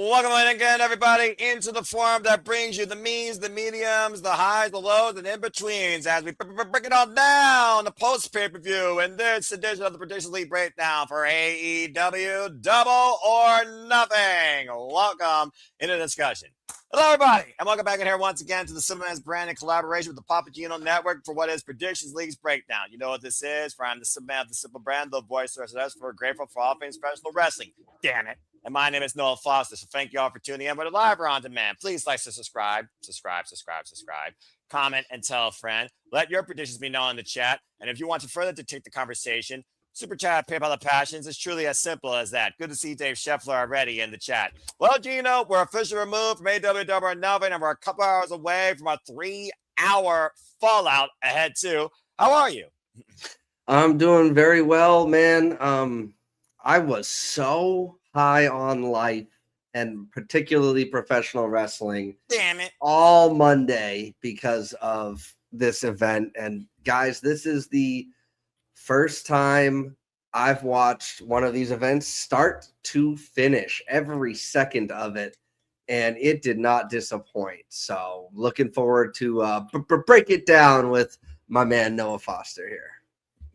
Welcome in again, everybody, into the forum that brings you the means, the mediums, the highs, the lows, and in-betweens as we break it all down, the post-pay-per-view in this edition of the Predictions League Breakdown for AEW Double or Nothing. Welcome into the discussion. Hello, everybody, and welcome back in here once again to the Superman's brand in collaboration with the PapaGino Network for what is Predictions League's Breakdown. You know what this is, for I'm the Superman of the Simple Brand, the voice of us for grateful for all things professional wrestling. Damn it. And my name is Noah Foster, so thank you all for tuning in. We're live or on demand. Please like to subscribe, comment, and tell a friend. Let your predictions be known in the chat. And if you want to further dictate the conversation, Super Chat, PayPal the Passions. It's truly as simple as that. Good to see Dave Scheffler already in the chat. Well, Gino, we're officially removed from AEW Double or Nothing, and we're a couple hours away from a 3-hour fallout ahead, too. How are you? I'm doing very well, man. I was so high on life and particularly professional wrestling. Damn it. All Monday because of this event. And guys, this is the first time I've watched one of these events start to finish, every second of it, and it did not disappoint. So looking forward to break it down with my man Noah Foster here.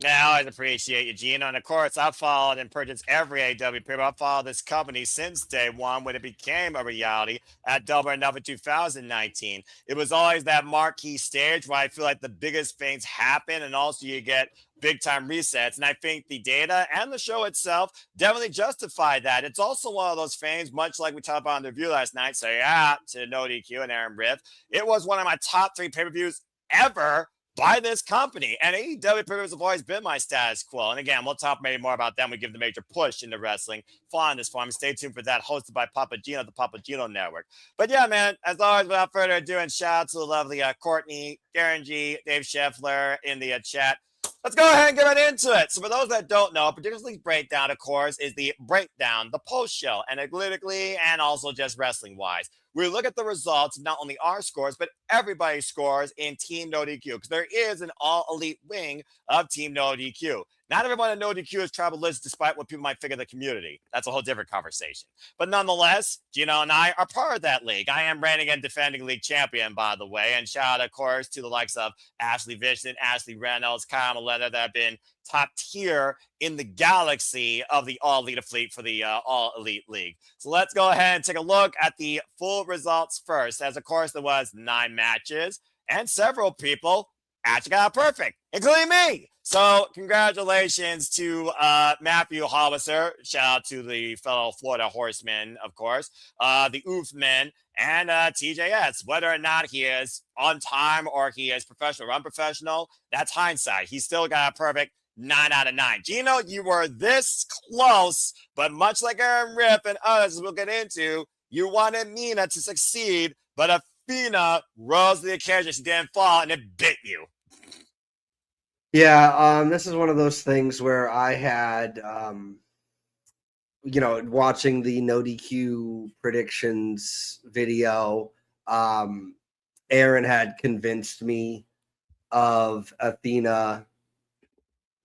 Yeah, I always appreciate you, Gino. And of course, I've followed and purchased every AEW pay. I've followed this company since day one when it became a reality at Double or Nothing 2019. It was always that marquee stage where I feel like the biggest things happen, and also you get big time resets. And I think the data and the show itself definitely justify that. It's also one of those things, much like we talked about in the review last night. So yeah, to No DQ and Aaron Riff, it was one of my top 3 pay-per-views ever by this company. And AEW pay-per-views have always been my status quo. And again, we'll talk maybe more about them. We give the major push into wrestling. Following this forum, stay tuned for that, hosted by PapaGino, the PapaGino Network. But yeah, man, as always, without further ado, and shout out to the lovely Courtney, Darren G, Dave Scheffler in the chat. Let's go ahead and get right into it. So for those that don't know, Predictions League Breakdown, of course, is the breakdown, the post-show, analytically and also just wrestling-wise. We look at the results of not only our scores, but everybody's scores in Team No DQ, because there is an all-elite wing of Team No DQ. Not everyone in No DQ is travel lists, despite what people might think of the community. That's a whole different conversation. But nonetheless, Gino and I are part of that league. I am reigning and defending league champion, by the way. And shout out, of course, to the likes of Ashley Vincent, Ashley Reynolds, Kyle Maleta, that have been top tier in the galaxy of the All Elite Fleet for the All Elite League. So let's go ahead and take a look at the full results first, as of course there was 9 matches, and several people actually got perfect, including me. So congratulations to Matthew Holliser. Shout out to the fellow Florida Horseman, of course, the Oof Men, and TJS. Whether or not he is on time or he is professional or unprofessional, that's hindsight. He still got a perfect 9 out of 9. Gino, you were this close, but much like Aaron Rip and others we'll get into, you wanted Mina to succeed, but Athena rose to the occasion. She didn't fall, and it bit you. Yeah, this is one of those things where I had, watching the No DQ predictions video, Aaron had convinced me of Athena,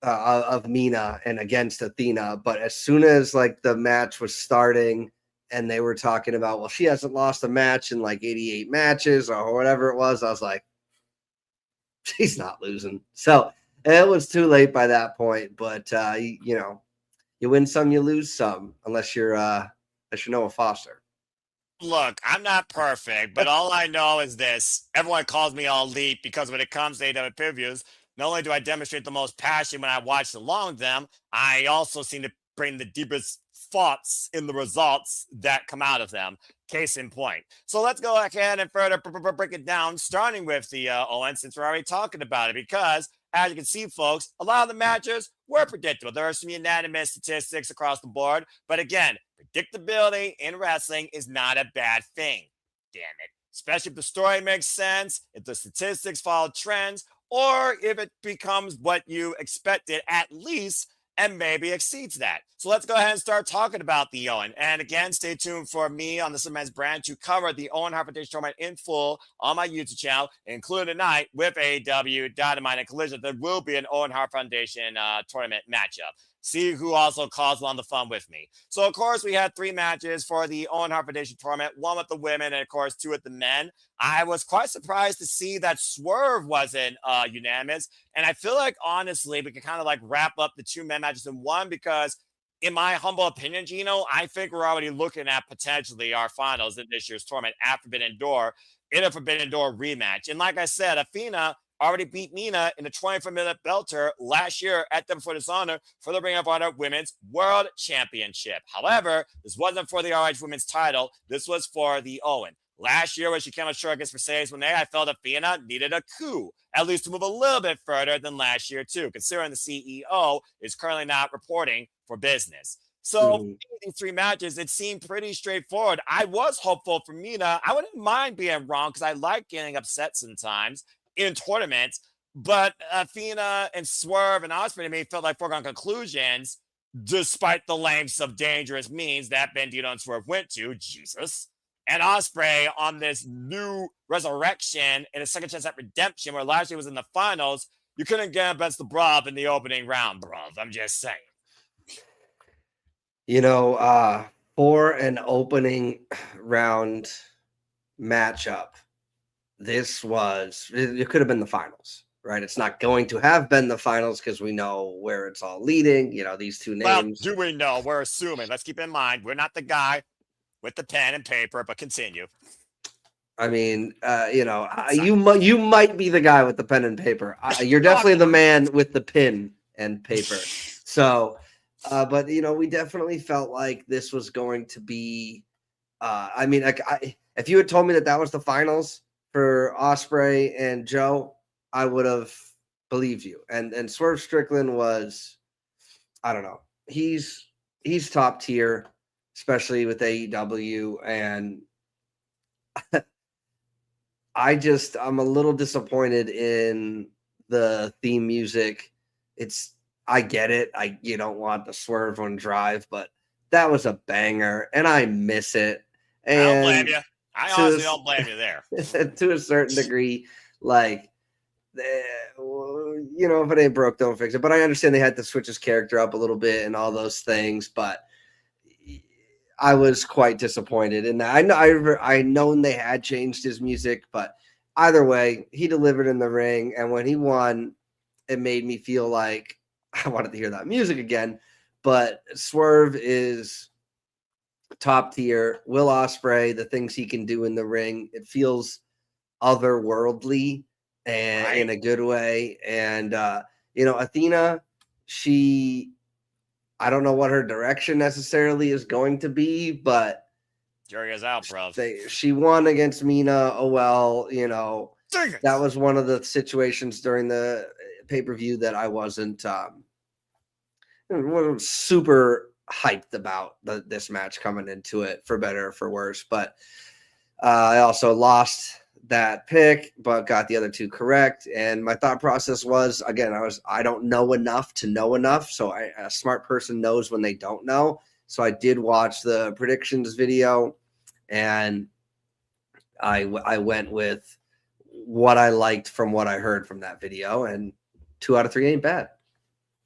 of Mina and against Athena. But as soon as like the match was starting and they were talking about, well, she hasn't lost a match in like 88 matches or whatever it was, I was like, she's not losing. So it was too late by that point, but you win some, you lose some, unless you're Noah Foster. Look, I'm not perfect, but all I know is this: everyone calls me all elite because when it comes to AEW pay-per-views, not only do I demonstrate the most passion when I watch along them, I also seem to bring the deepest thoughts in the results that come out of them. Case in point. So let's go ahead and further break it down, starting with the Owen, since we're already talking about it, because as you can see, folks, a lot of the matches were predictable. There are some unanimous statistics across the board. But again, predictability in wrestling is not a bad thing. Damn it. Especially if the story makes sense, if the statistics follow trends, or if it becomes what you expected at least, and maybe exceeds that. So let's go ahead and start talking about the Owen. And again, stay tuned for me on the Superman's brand to cover the Owen Hart Foundation tournament in full on my YouTube channel, including tonight with AEW Dynamite and Collision. There will be an Owen Hart Foundation tournament matchup. see who also calls on the fun with me. So, of course, we had 3 matches for the Owen Hart Foundation tournament, 1 with the women, and of course, 2 with the men. I was quite surprised to see that Swerve wasn't unanimous. And I feel like, honestly, we can kind of like wrap up the 2 men matches in one because, in my humble opinion, Gino, I think we're already looking at potentially our finals in this year's tournament at Forbidden Door in a Forbidden Door rematch. And like I said, Athena already beat Mina in a 24-minute belter last year at Double for Dishonor for the Ring of Honor Women's World Championship. However, this wasn't for the RH Women's title. This was for the Owen. Last year, when she came out short against Mercedes Moné, I felt Athena needed a coup, at least to move a little bit further than last year, too, considering the CEO is currently not reporting for business. So, these 3 matches, it seemed pretty straightforward. I was hopeful for Mina. I wouldn't mind being wrong because I like getting upset sometimes in tournaments, but Athena and Swerve and Osprey to me felt like foregone conclusions, despite the lengths of dangerous means that Bandito and Swerve went to. Jesus. And Osprey on this new resurrection and a second chance at redemption, where last year was in the finals. You couldn't get against the Bruv in the opening round, bruv. I'm just saying. You know, for an opening round matchup, it could have been the finals, right? It's not going to have been the finals because we know where it's all leading. You know, these 2 names. Well, do we know? We're assuming. Let's keep in mind, we're not the guy with the pen and paper, but continue. I mean, you might be the guy with the pen and paper. You're definitely the man with the pen and paper. So, but we definitely felt like this was going to be. I mean, if you had told me that was the finals for Osprey and Joe, I would have believed you. And Swerve Strickland was, I don't know, he's top tier, especially with AEW, and I'm a little disappointed in the theme music. I get it. You don't want the Swerve on Drive, but that was a banger, and I miss it. And I don't blame you. I honestly don't blame you there. To a certain degree, like, if it ain't broke, don't fix it. But I understand they had to switch his character up a little bit and all those things, but I was quite disappointed in that. I known they had changed his music, but either way, he delivered in the ring, and when he won, it made me feel like I wanted to hear that music again. But Swerve is top tier. Will Ospreay, the things he can do in the ring, it feels otherworldly and in a good way. And Athena, I don't know what her direction necessarily is going to be, but jury is out, bro. She won against Mina. Oh well, that was one of the situations during the pay-per-view that I wasn't super hyped about this match coming into it, for better or for worse. But I also lost that pick, but got the other 2 correct. And my thought process was, again, I don't know enough to know enough. So a smart person knows when they don't know. So I did watch the predictions video, and I went with what I liked from what I heard from that video, and 2 out of 3 ain't bad.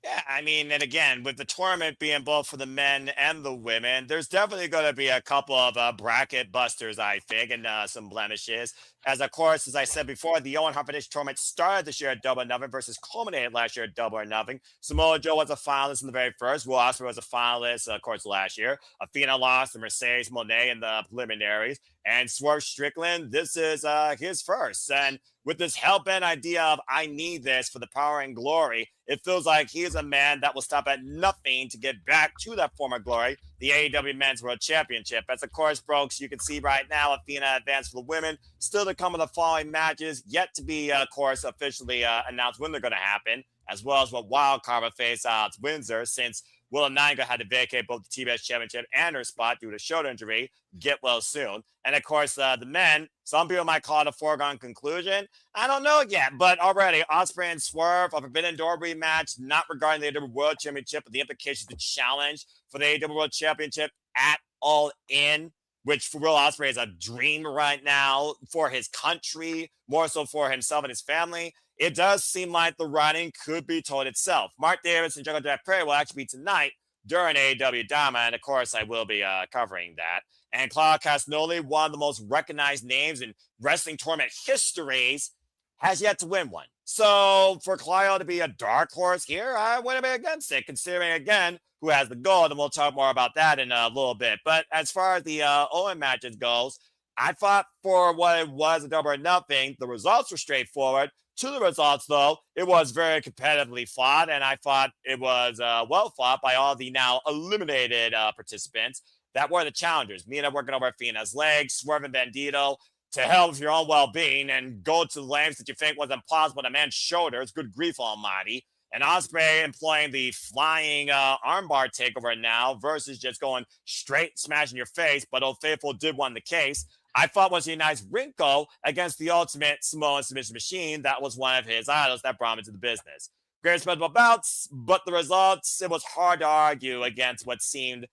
Yeah, I mean, and again, with the tournament being both for the men and the women, there's definitely going to be a couple of bracket busters, I think, and some blemishes. As of course, as I said before, the Owen Hart Foundation tournament started this year at Double or Nothing versus culminated last year at Double or Nothing. Samoa Joe was a finalist in the very first. Will Ospreay was a finalist, of course, last year. Athena lost to Mercedes Moné in the preliminaries. And Swerve Strickland, this is his first. And with this hell-bent idea of I need this for the power and glory, it feels like he is a man that will stop at nothing to get back to that former glory, the AEW Men's World Championship. As of course, folks, you can see right now, Athena advanced for the women, still to come in the following matches, yet to be, of course, officially announced when they're going to happen, as well as what wild card will face at Windsor, since Willa Nyga had to vacate both the TBS Championship and her spot due to shoulder injury. Get well soon. And of course, the men, some people might call it a foregone conclusion. I don't know yet, but already Ospreay and Swerve, a Forbidden Door rematch, not regarding the AEW World Championship, but the implications of the challenge for the AEW World Championship at All In, which for Will Ospreay is a dream right now for his country, more so for himself and his family. it does seem like the writing could be told itself. Mark Davis and Jungle Jack Perry will actually be tonight during AEW Dama, and of course, I will be covering that. And Claudio Castagnoli, one of the most recognized names in wrestling tournament histories, has yet to win one. So for Claudio to be a dark horse here, I wouldn't be against it, considering, again, who has the gold, and we'll talk more about that in a little bit. But as far as the Owen matches goes, I thought for what it was a Double or Nothing, the results were straightforward. To the results, though, it was very competitively fought, and I thought it was well fought by all the now eliminated participants that were the challengers. Mina working over Athena's legs, swerving Bandito to hell with your own well-being, and go to the lengths that you think was impossible to man's shoulders. Good grief almighty. And Ospreay employing the flying armbar takeover now versus just going straight smashing your face, but Old Faithful did win the case. I thought was a nice wrinkle against the ultimate Samoan submission machine. That was one of his idols that brought him into the business. Great respectable bouts, but the results, it was hard to argue against what seemed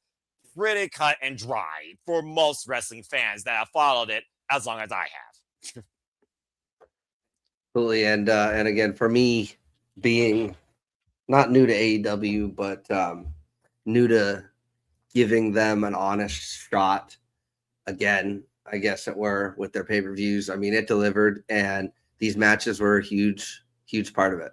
pretty cut and dry for most wrestling fans that have followed it as long as I have. Absolutely. And again, for me, being not new to AEW, but new to giving them an honest shot again, I guess it were, with their pay-per-views. I mean, it delivered, and these matches were a huge part of it.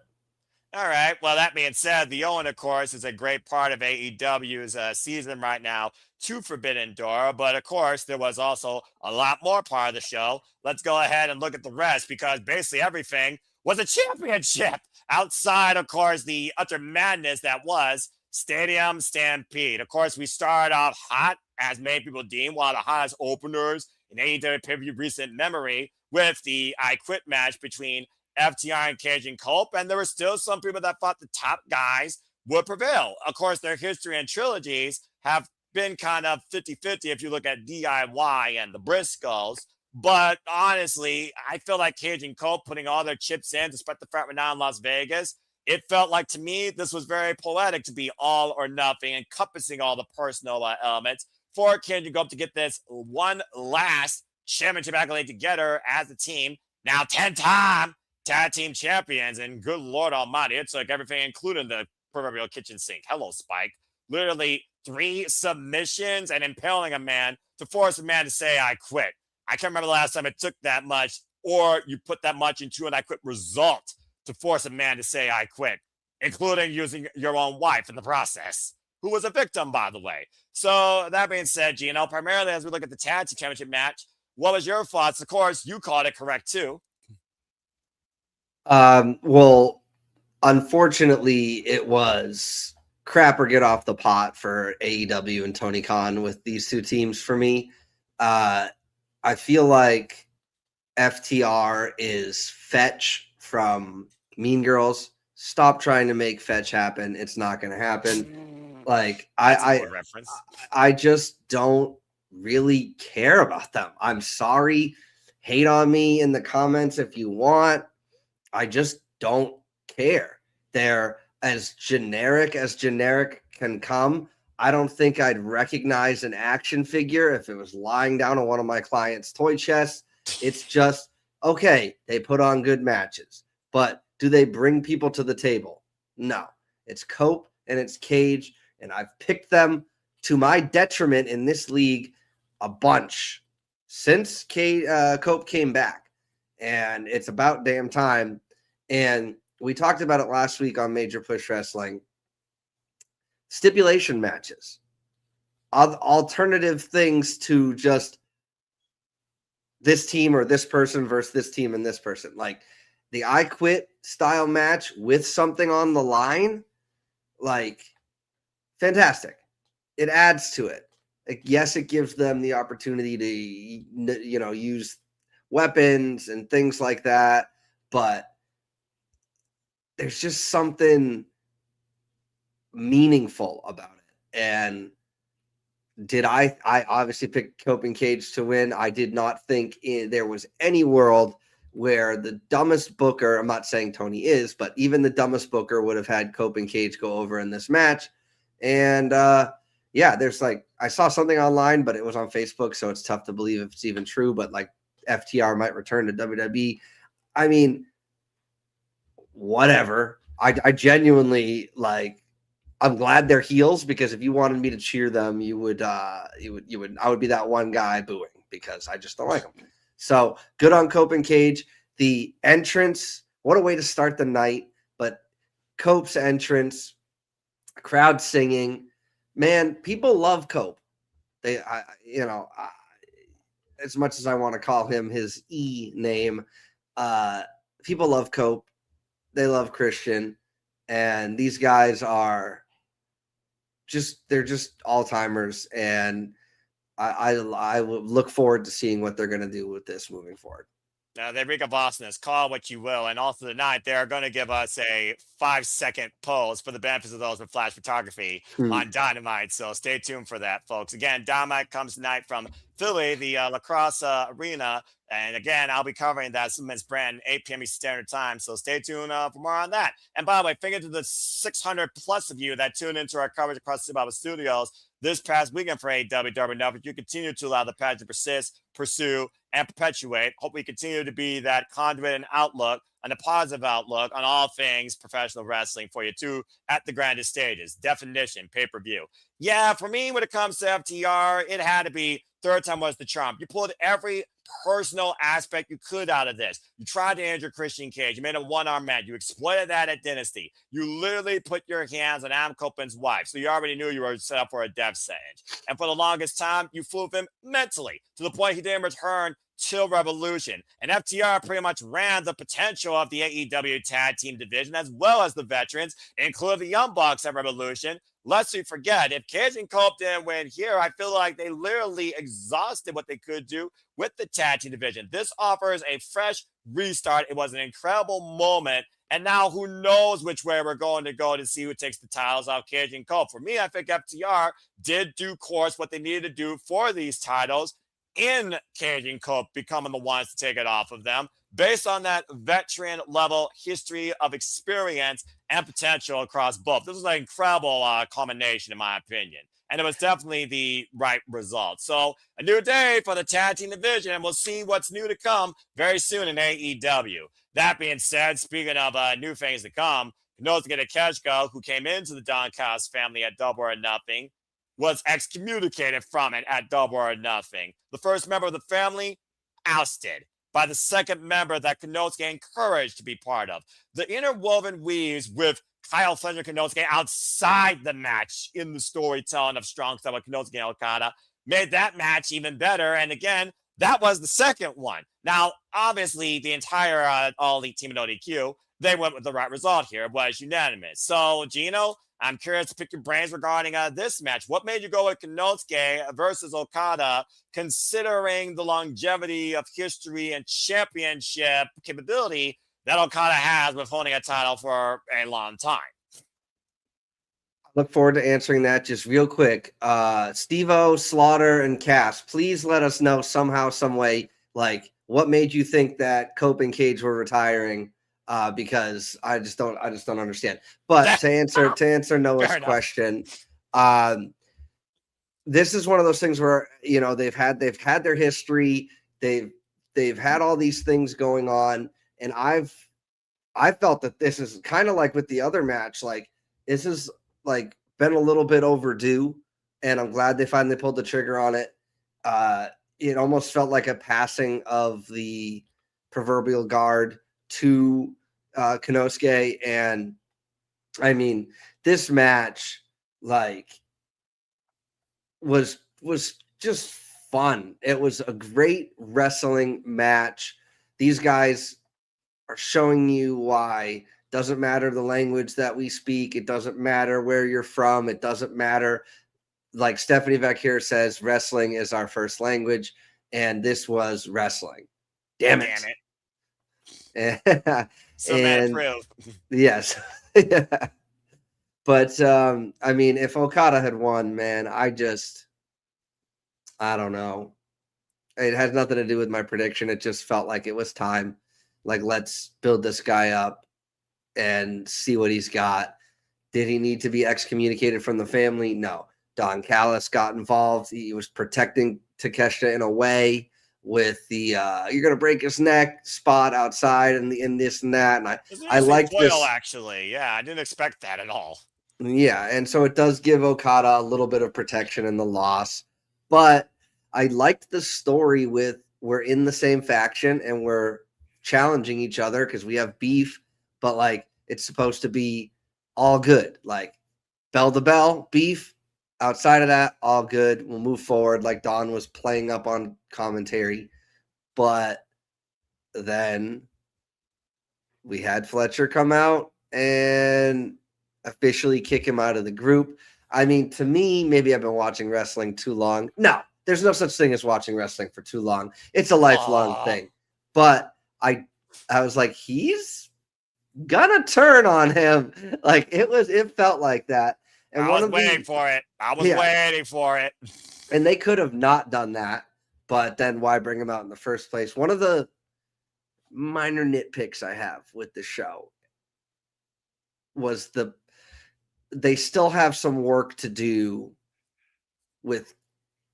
All right. Well, that being said, the Owen, of course, is a great part of AEW's season right now to Forbidden Door. But, of course, there was also a lot more part of the show. Let's go ahead and look at the rest, because basically everything was a championship outside, of course, the utter madness that was Stadium Stampede. Of course, we started off hot, as many people deem, one of the hottest openers in AEW pay-per-view recent memory, with the I Quit match between FTR and Cage and Cope, and there were still some people that thought the top guys would prevail. Of course, their history and trilogies have been kind of 50-50 if you look at DIY and the Briscoes. But honestly, I feel like Cage and Cope putting all their chips in, despite the fact we're now in Las Vegas, it felt like, to me, this was very poetic to be all or nothing, encompassing all the personal elements for Cage and Cope to get this one last championship accolade together as a team. Now 10-time tag team champions, and good Lord almighty, it took everything, including the proverbial kitchen sink. Hello, Spike. Literally 3 submissions and impaling a man to force a man to say, I quit. I can't remember the last time it took that much, or you put that much into an I quit result to force a man to say, I quit, including using your own wife in the process, who was a victim, by the way. So that being said, Gino, primarily as we look at the tag team championship match, what was your thoughts? Of course, you called it correct too. Well, unfortunately, it was crap or get off the pot for AEW and Tony Khan with these two teams for me. I feel like FTR is Fetch from Mean Girls. Stop trying to make Fetch happen. It's not going to happen. Like, I just don't really care about them. I'm sorry. Hate on me in the comments if you want. I just don't care. They're as generic can come. I don't think I'd recognize an action figure if it was lying down on one of my clients' toy chests. It's just, okay, they put on good matches. But do they bring people to the table? No. It's Cope and it's Cage, and I've picked them to my detriment in this league a bunch since Cope came back. And it's about damn time. And we talked about it last week on Major Push Wrestling. Stipulation matches. Alternative things to just this team or this person versus this team and this person. Like the I Quit style match with something on the line. Like, fantastic. It adds to it. Like, yes, it gives them the opportunity to, use weapons and things like that, but there's just something meaningful about it. And did I obviously picked Cope and Cage to win. I did not think there was any world where the dumbest booker, I'm not saying Tony is, but even the dumbest booker would have had Cope and Cage go over in this match. And there's I saw something online, but it was on Facebook, so it's tough to believe if it's even true, but like FTR might return to WWE. I mean, whatever. I genuinely like. I'm glad they're heels because if you wanted me to cheer them, you would. I would be that one guy booing because I just don't like them. So good on Cope and Cage. The entrance, what a way to start the night! But Cope's entrance, crowd singing, man, people love Cope. They, as much as I want to call him his name, people love Cope. They love Christian, and these guys are they're just all timers, and I will look forward to seeing what they're going to do with this moving forward. The Rica Bostonist, call what you will. And also tonight, they're going to give us a 5-second pose for the benefits of those with flash photography on Dynamite. So stay tuned for that, folks. Again, Dynamite comes tonight from Philly, the lacrosse arena. And again, I'll be covering that Women's brand 8 p.m. Eastern Standard Time. So stay tuned for more on that. And by the way, thank you to the 600 plus of you that tuned into our coverage across the Bible Studios this past weekend for AEW Double. You continue to allow the pageant to persist, pursue, and perpetuate. Hope we continue to be that conduit and outlook and a positive outlook on all things professional wrestling for you too at the grandest stages. Definition, pay-per-view. Yeah, for me, when it comes to FTR, it had to be third time was the charm. You pulled every personal aspect you could out of this. You tried to injure Christian Cage. You made a one-arm man. You exploited that at Dynasty. You literally put your hands on Adam Copeland's wife. So you already knew you were set up for a death sentence. And for the longest time, you flew with him mentally to the point he didn't return till Revolution. And FTR pretty much ran the potential of the AEW tag team division as well as the veterans, including the Young Bucks at Revolution. Lest we forget, if Cage and Cope didn't win here, I feel like they literally exhausted what they could do with the tag team division. This offers a fresh restart. It was an incredible moment. And now who knows which way we're going to go to see who takes the titles off Cage and Cope. For me, I think FTR did do course what they needed to do for these titles in Cage and Cope becoming the ones to take it off of them based on that veteran level history of experience and potential across both. This was an incredible culmination, in my opinion. And it was definitely the right result. So a new day for the tag team division, and we'll see what's new to come very soon in AEW. That being said, speaking of new things to come, Konosuke Takeshita, who came into the Don Callis family at Double or Nothing, was excommunicated from it at Double or Nothing. The first member of the family, ousted by the second member that Konosuke encouraged to be part of. The interwoven weaves with Kyle Fletcher and Konosuke outside the match in the storytelling of Strong Style with Konosuke and Okada made that match even better. And again, that was the second one. Now, obviously, the entire All Elite team in ODQ, they went with the right result here. It was unanimous. So, Gino, I'm curious to pick your brains regarding this match. What made you go with Konosuke versus Okada, considering the longevity of history and championship capability that Okada has with holding a title for a long time? Look forward to answering that just real quick. Steve-O, Slaughter, and Cass, please let us know somehow, some way, like what made you think that Cope and Cage were retiring? Because I just don't understand. But to answer Noah's question, this is one of those things where they've had their history, they've had all these things going on, and I felt that this is kind of like with the other match, like this is like been a little bit overdue, and I'm glad they finally pulled the trigger on it. It almost felt like a passing of the proverbial guard to Konosuke, and I mean this match like was just fun. It was a great wrestling match. These guys are showing you why. Doesn't matter the language that we speak. It doesn't matter where you're from. It doesn't matter. Like Stephanie Vacchier says, wrestling is our first language, and this was wrestling. Damn it. So yes. But I mean, if Okada had won, man, I don't know. It has nothing to do with my prediction. It just felt like it was time. Like, let's build this guy up and see what he's got. Did he need to be excommunicated from the family? No. Don Callis got involved. He was protecting Takeshita in a way with the you're gonna break his neck spot outside and this and that. And I liked this actually. Yeah, I didn't expect that at all. Yeah, and so it does give Okada a little bit of protection in the loss. But I liked the story with we're in the same faction and we're challenging each other because we have beef, but like it's supposed to be all good. Like bell to bell, beef. Outside of that, all good. We'll move forward. Like Don was playing up on commentary. But then we had Fletcher come out and officially kick him out of the group. I mean, to me, maybe I've been watching wrestling too long. No, there's no such thing as watching wrestling for too long. It's a lifelong thing. But I was like, he's gonna turn on him. Like it felt like that. And I was waiting for it. Waiting for it. And they could have not done that, but then why bring him out in the first place? One of the minor nitpicks I have with the show was they still have some work to do with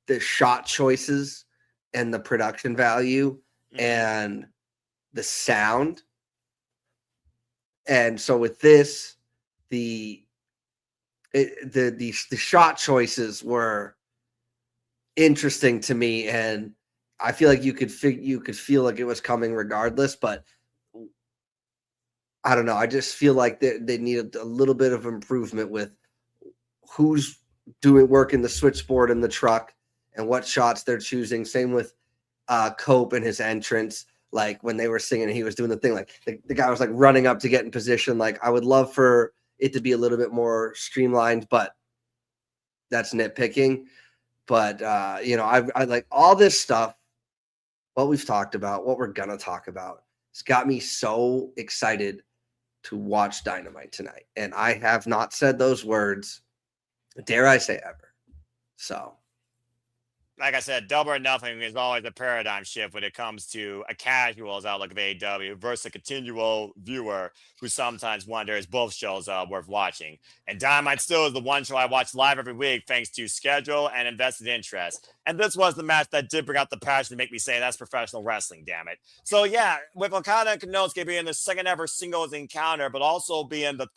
the shot choices and the production value and the sound. And so with this, the shot choices were interesting to me, and I feel like you could feel like it was coming regardless, but I don't know. I just feel like they needed a little bit of improvement with who's doing work in the switchboard in the truck and what shots they're choosing. Same with Cope and his entrance. Like when they were singing, he was doing the thing. Like the guy was like running up to get in position. Like I would love for it to be a little bit more streamlined, but that's nitpicking. But I like all this stuff. What we've talked about, what we're gonna talk about, it's got me so excited to watch Dynamite tonight. And I have not said those words, dare I say, ever. So, like I said, Double or Nothing is always a paradigm shift when it comes to a casual's outlook of AEW versus a continual viewer who sometimes wonders both shows are worth watching. And Dynamite still is the one show I watch live every week thanks to schedule and invested interest. And this was the match that did bring out the passion to make me say that's professional wrestling, damn it. So yeah, with Okada and Konosuke being the second ever singles encounter, but also being the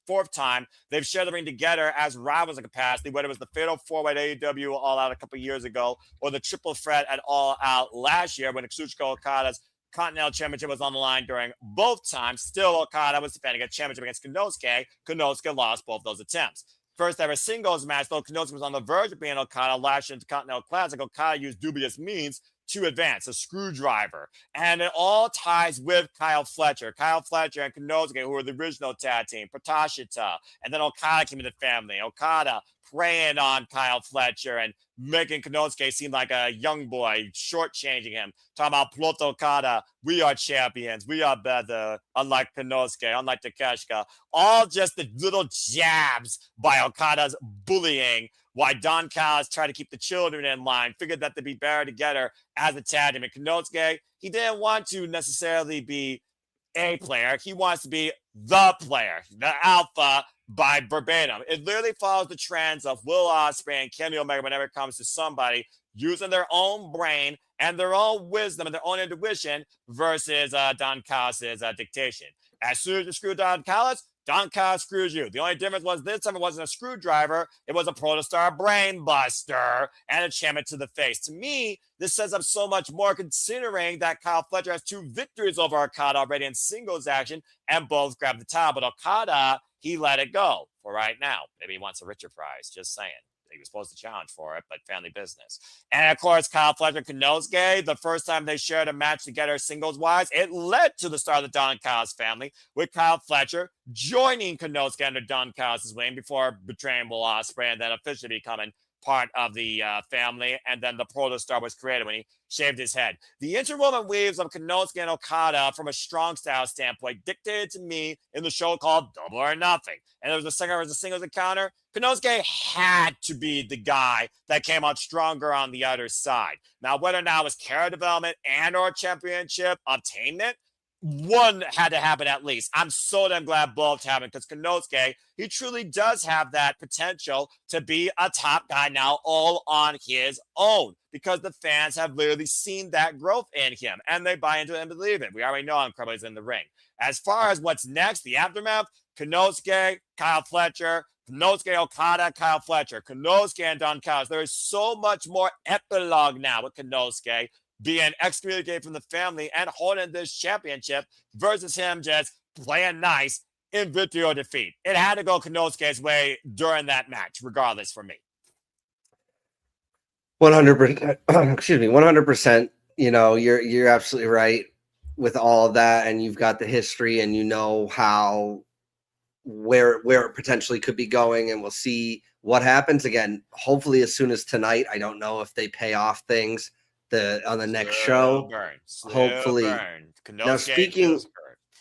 fourth time they've shared the ring together as rivals in capacity, whether it was the Fatal 4-Way at AEW All Out a couple years ago or the Triple Threat at All Out last year when Kazuchika Okada's Continental Championship was on the line during both times. Still, Okada was defending a championship against Konosuke. Konosuke lost both those attempts. First ever singles match, though Konosuke was on the verge of being Okada last year in the Continental Classic, Okada used dubious means to advance, a screwdriver. And it all ties with Kyle Fletcher. Kyle Fletcher and Konosuke, who were the original tag team, Pratashita. And then Okada came into the family. Okada preying on Kyle Fletcher and making Konosuke seem like a young boy, shortchanging him. Talking about Plot Okada, we are champions. We are better, unlike Konosuke, unlike Takeshita. All just the little jabs by Okada's bullying why Don Callis tried to keep the children in line, figured that they'd be better together as a tag team. And Konosuke, he didn't want to necessarily be a player. He wants to be the player, the alpha by verbatim. It literally follows the trends of Will Ospreay and Kenny Omega whenever it comes to somebody using their own brain and their own wisdom and their own intuition versus Don Callis' dictation. As soon as you screw Don Callis screws you. The only difference was this time it wasn't a screwdriver. It was a Protostar brain buster and a championship to the face. To me, this sets up so much more considering that Kyle Fletcher has 2 victories over Okada already in singles action and both grabbed the title. But Okada, he let it go for right now. Maybe he wants a richer prize. Just saying. He was supposed to challenge for it, but family business. And of course, Kyle Fletcher and Konosuke, the first time they shared a match together singles-wise, it led to the start of the Don Callis family, with Kyle Fletcher joining Konosuke under Don Callis' wing before betraying Will Ospreay and then officially becoming part of the family. And then the Protostar was created when he shaved his head. The interwoven weaves of Konosuke and Okada from a strong style standpoint dictated to me in the show called Double or Nothing. And there was a singles encounter. Konosuke had to be the guy that came out stronger on the other side. Now, whether or not it was character development and or championship obtainment, one had to happen at least. I'm so damn glad both happened because Konosuke, he truly does have that potential to be a top guy now all on his own because the fans have literally seen that growth in him and they buy into it and believe it. We already know how incredible he's in the ring. As far as what's next, the aftermath, Konosuke, Kyle Fletcher, Konosuke Okada, Kyle Fletcher, Konosuke and Don Callis. There is so much more epilogue now with Konosuke being excommunicated from the family and holding this championship versus him just playing nice in victory or defeat. It had to go Konosuke's way during that match, regardless for me. 100%. Excuse me, 100%. You know, you're absolutely right with all of that, and you've got the history, and you know how where it potentially could be going, and we'll see what happens again. Hopefully, as soon as tonight. I don't know if they pay off things on the next show. Hopefully. Burn.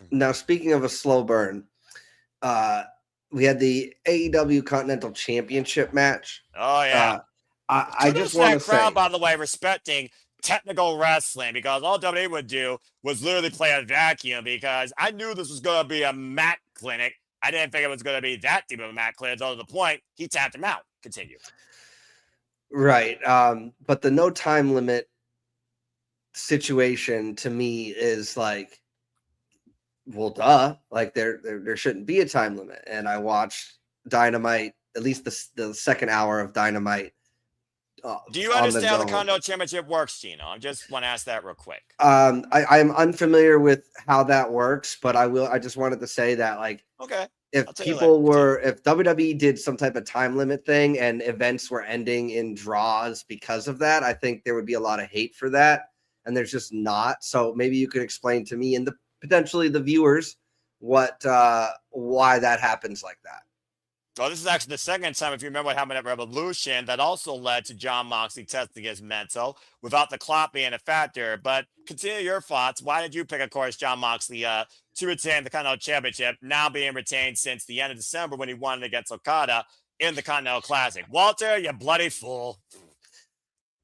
Now speaking of a slow burn, we had the AEW Continental Championship match. Oh yeah. I just want to say, by the way, respecting technical wrestling because all WWE would do was literally play a vacuum because I knew this was going to be a mat clinic. I didn't think it was going to be that deep of a mat clinic. To the point, he tapped him out. Continue. Right. But the no time limit situation to me is like, well, duh, like there shouldn't be a time limit. And I watched Dynamite, at least the second hour of Dynamite. Do you understand how the Continental Championship works, Gino? I just want to ask that real quick. I'm unfamiliar with how that works, but I just wanted to say that, like, okay, if WWE did some type of time limit thing and events were ending in draws because of that, I think there would be a lot of hate for that. And there's just not. So maybe you could explain to me and potentially the viewers why that happens like that. Well, this is actually the second time, if you remember what happened at Revolution, that also led to Jon Moxley testing his mental without the clock being a factor. But continue your thoughts. Why did you pick, of course, Jon Moxley to retain the Continental Championship, now being retained since the end of December when he won against Okada in the Continental Classic? Walter, you bloody fool.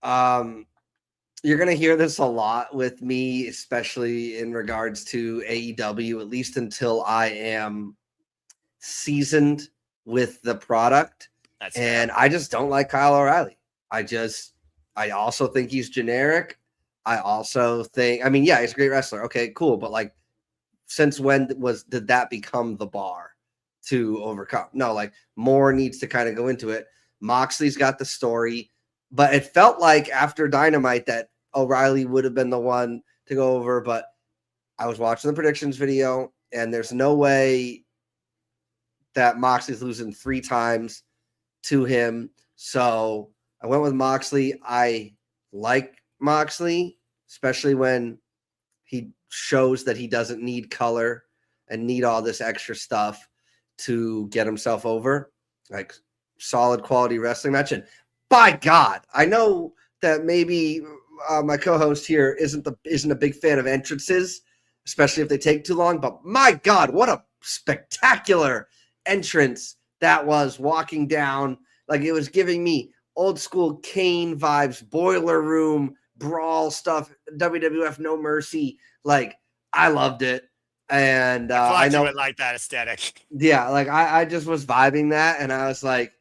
You're going to hear this a lot with me, especially in regards to AEW, at least until I am seasoned with the product. And I just don't like Kyle O'Reilly. I also think he's generic. I also think, yeah, he's a great wrestler. Okay, cool. But like, since when did that become the bar to overcome? No, like, more needs to kind of go into it. Moxley's got the story, but it felt like after Dynamite that O'Reilly would have been the one to go over. But I was watching the predictions video, and there's no way that Moxley's losing 3 times to him. So I went with Moxley. I like Moxley, especially when he shows that he doesn't need color and need all this extra stuff to get himself over. Like, solid quality wrestling match. And by God, I know that maybe my co-host here isn't a big fan of entrances, especially if they take too long. But my God, what a spectacular entrance that was, walking down. Like, it was giving me old school Kane vibes, Boiler Room, brawl stuff, WWF No Mercy. Like, I loved it. And I know you would like that aesthetic. Yeah, like I just was vibing that, and I was like,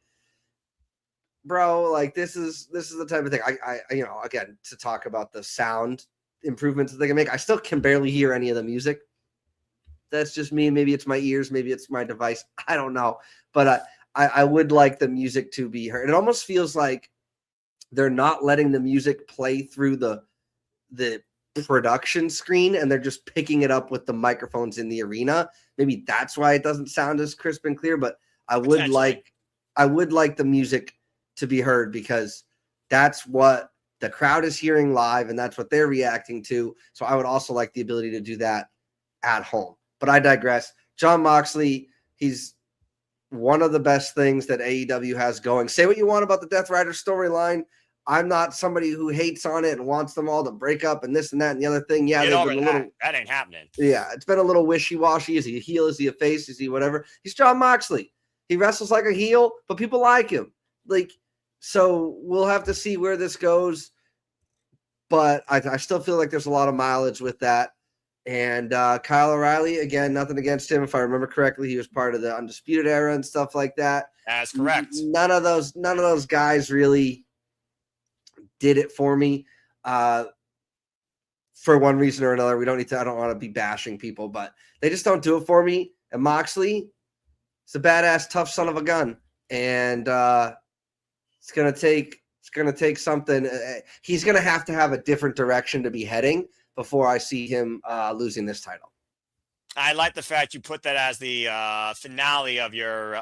bro, like this is the type of thing I again, to talk about the sound improvements that they can make. I still can barely hear any of the music. That's just me. Maybe it's my ears. Maybe it's my device. I don't know. But I would like the music to be heard. It almost feels like they're not letting the music play through the production screen, and they're just picking it up with the microphones in the arena. Maybe that's why it doesn't sound as crisp and clear. But I would like the music to be heard, because that's what the crowd is hearing live, and that's what they're reacting to. So I would also like the ability to do that at home. But I digress. Jon Moxley, he's one of the best things that AEW has going. Say what you want about the Death Rider storyline. I'm not somebody who hates on it and wants them all to break up and this and that and the other thing. Yeah, that ain't happening. Yeah, it's been a little wishy-washy. Is he a heel? Is he a face? Is he whatever? He's Jon Moxley. He wrestles like a heel, but people like him. Like, so we'll have to see where this goes. But I still feel like there's a lot of mileage with that. And Kyle O'Reilly, again, nothing against him. If I remember correctly, he was part of the Undisputed Era and stuff like that. That's correct. None of those guys really did it for me. For one reason or another, I don't want to be bashing people, but they just don't do it for me. And Moxley, it's a badass, tough son of a gun, and it's gonna take something. He's gonna have to have a different direction to be heading before I see him losing this title. I like the fact you put that as the finale of your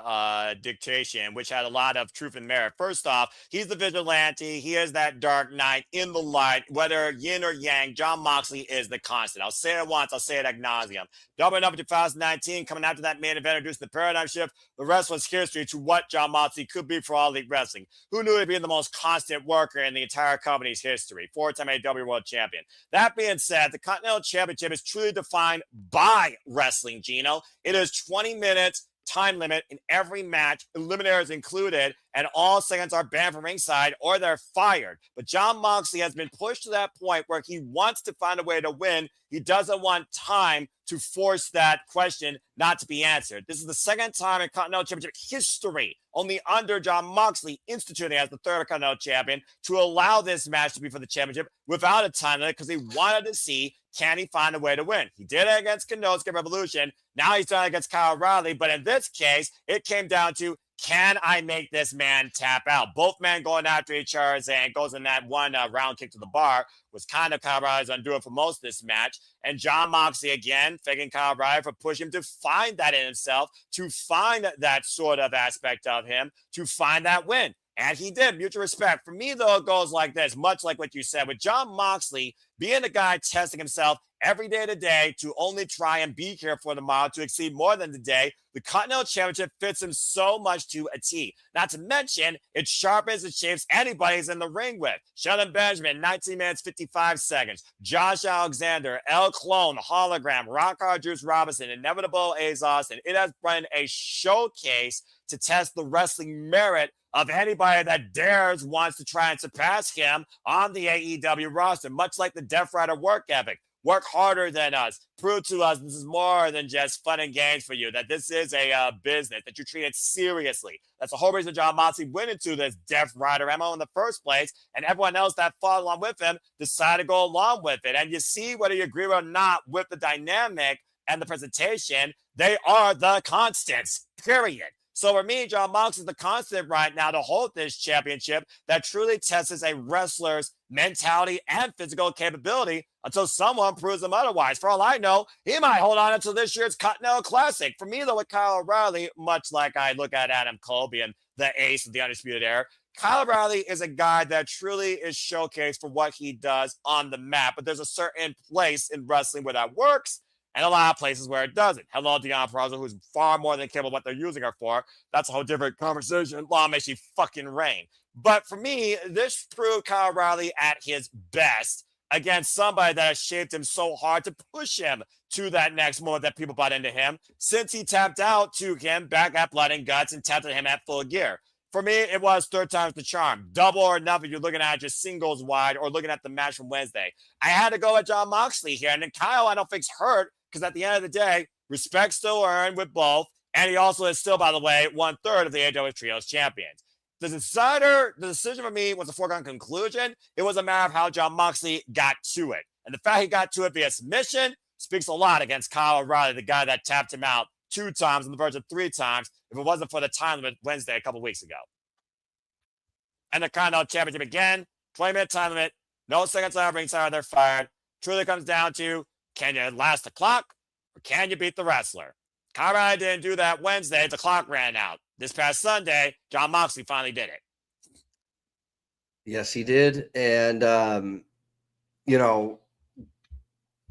dictation, which had a lot of truth and merit. First off, he's the vigilante. He is that dark knight in the light. Whether yin or yang, Jon Moxley is the constant. I'll say it once. I'll say it ad nauseum. Double or Nothing 2019, coming after that main event, introducing the paradigm shift, the wrestler's history to what Jon Moxley could be for All Elite Wrestling. Who knew he'd be the most constant worker in the entire company's history? Four-time AEW World Champion. That being said, the Continental Championship is truly defined by wrestling, Gino. It is 20 minutes time limit in every match, eliminators included, and all seconds are banned from ringside or they're fired. But Jon Moxley has been pushed to that point where he wants to find a way to win. He doesn't want time to force that question not to be answered. This is the second time in Continental Championship history, only under Jon Moxley instituting as the third Continental Champion, to allow this match to be for the championship without a time limit because he wanted to see, can he find a way to win? He did it against Konosuke Revolution. Now he's done it against Kyle O'Reilly. But in this case, it came down to, can I make this man tap out? Both men going after each other, and goes in that one round kick to the bar was kind of Kyle O'Reilly's undoing for most of this match. And Jon Moxley, again, faking Kyle O'Reilly for pushing him to find that in himself, to find that sort of aspect of him, to find that win. And he did. Mutual respect. For me, though, it goes like this, much like what you said, with Jon Moxley being a guy testing himself every day to day to only try and be here for tomorrow, to exceed more than today. The Continental Championship fits him so much to a T. Not to mention, it sharpens and shapes anybody he's in the ring with. Shelton Benjamin, 19 minutes, 55 seconds. Josh Alexander, El Clone, Hologram, Rock Hard Juice Robinson, Inevitable Azos, and it has been a showcase to test the wrestling merit of anybody that dares wants to try and surpass him on the AEW roster, much like the Death Rider work ethic. Work harder than us. Prove to us this is more than just fun and games for you, that this is a business, that you treat it seriously. That's the whole reason Jon Moxley went into this Death Rider MO in the first place, and everyone else that followed along with him decided to go along with it. And you see, whether you agree or not with the dynamic and the presentation, they are the constants, period. So for me, Jon Moxley is the constant right now to hold this championship that truly tests a wrestler's mentality and physical capability until someone proves him otherwise. For all I know, he might hold on until this year's Continental Classic. For me, though, with Kyle O'Reilly, much like I look at Adam Cole being the ace of the Undisputed Era, Kyle O'Reilly is a guy that truly is showcased for what he does on the map. But there's a certain place in wrestling where that works, and a lot of places where it doesn't. Hello, Deonna Purrazzo, who's far more than capable of what they're using her for. That's a whole different conversation. Long may she fucking reign. But for me, this proved Kyle O'Reilly at his best against somebody that has shaped him so hard to push him to that next moment that people bought into him since he tapped out to him back at Blood and Guts and tapped at him at Full Gear. For me, it was third time's the charm. Double or Nothing, you're looking at just singles wide or looking at the match from Wednesday. I had to go with Jon Moxley here. And then Kyle, I don't think's hurt, because at the end of the day, respect still earned with both. And he also is still, by the way, 1/3 of the AEW Trios champions. The decision for me was a foregone conclusion. It was a matter of how Jon Moxley got to it. And the fact he got to it via submission speaks a lot against Kyle O'Reilly, the guy that tapped him out 2 times on the verge of 3 times, if it wasn't for the time limit Wednesday a couple weeks ago. And the Continental Championship again, 20-minute time limit, no seconds left, ringside, they're fired. Truly comes down to, can you last the clock or can you beat the wrestler? Kyle O'Reilly didn't do that Wednesday. The clock ran out. This past Sunday, Jon Moxley finally did it. Yes, he did. And,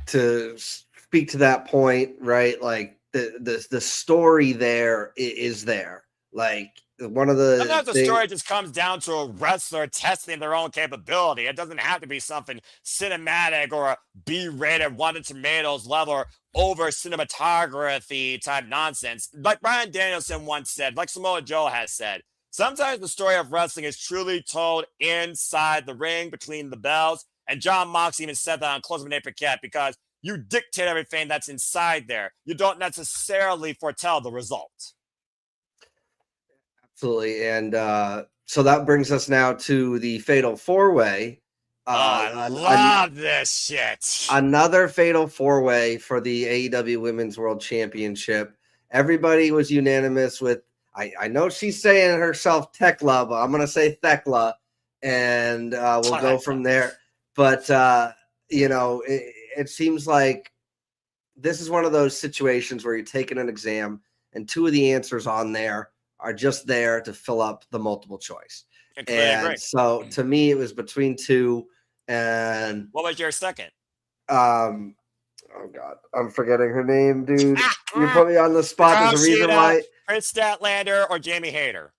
to speak to that point, right? Like the story there is there. Like one of the sometimes the story just comes down to a wrestler testing their own capability. It doesn't have to be something cinematic or a B-rated Rotten Tomatoes level or over cinematography type nonsense. Like Bryan Danielson once said, like Samoa Joe has said, sometimes the story of wrestling is truly told inside the ring between the bells. And Jon Moxley even said that on Close of an Apricot, because You dictate everything that's inside there. You don't necessarily foretell the result. Absolutely. And so that brings us now to the Fatal 4-Way. I love this shit. Another Fatal 4-Way for the AEW Women's World Championship. Everybody was unanimous with, I know she's saying herself Tekla, but I'm going to say Thekla, and we'll go from there. But, it seems like this is one of those situations where you're taking an exam and two of the answers on there are just there to fill up the multiple choice. And so to me, it was between two. And what was your second? Oh God, I'm forgetting her name, dude. You put me on the spot. There's a reason why. Chris Statlander or Jamie Hayter?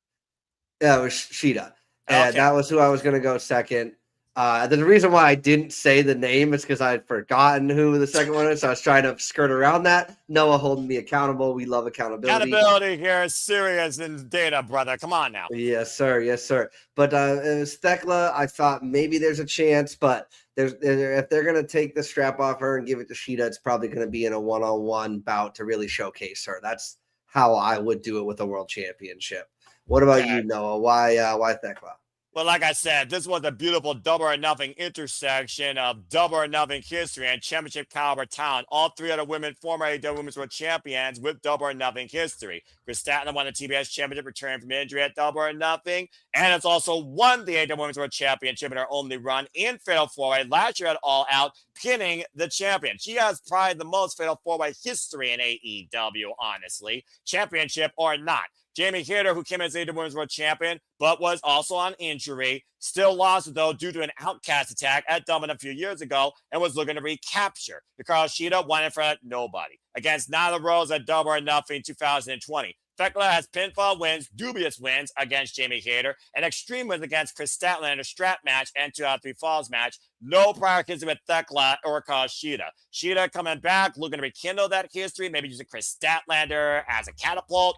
Yeah, it was Sheeta. And that was who I was going to go second. There's a reason why I didn't say the name. It's because I had forgotten who the second one is. So I was trying to skirt around that. Noah holding me accountable. We love accountability. Accountability here is serious in data, brother. Come on now. Yes, sir. Yes, sir. But it was Thekla. I thought maybe there's a chance, but if they're going to take the strap off her and give it to Sheeta, it's probably going to be in a one-on-one bout to really showcase her. That's how I would do it with a world championship. What about you, Noah? Why Thekla? Well, like I said, this was a beautiful Double or Nothing intersection of Double or Nothing history and championship caliber talent. All three of the women, former AEW Women's World Champions with Double or Nothing history. Chris Statlander won the TBS Championship, returning from injury at Double or Nothing, and has also won the AEW Women's World Championship in her only run in Fatal 4-Way last year at All Out, pinning the champion. She has probably the most Fatal 4-Way history in AEW, honestly, championship or not. Jamie Hayter, who came as AEW Women's World Champion, but was also on injury, still lost, though, due to an outcast attack at Double a few years ago and was looking to recapture. Hikaru Shida won in front of nobody. Against Nyla Rose at Double or Nothing 2020. Thekla has pinfall wins, dubious wins against Jamie Hayter, and extreme wins against Chris Statlander in a strap match and 2 out of 3 falls match. No prior history with Thekla or Hikaru Shida. Shida coming back, looking to rekindle that history, maybe using Chris Statlander as a catapult,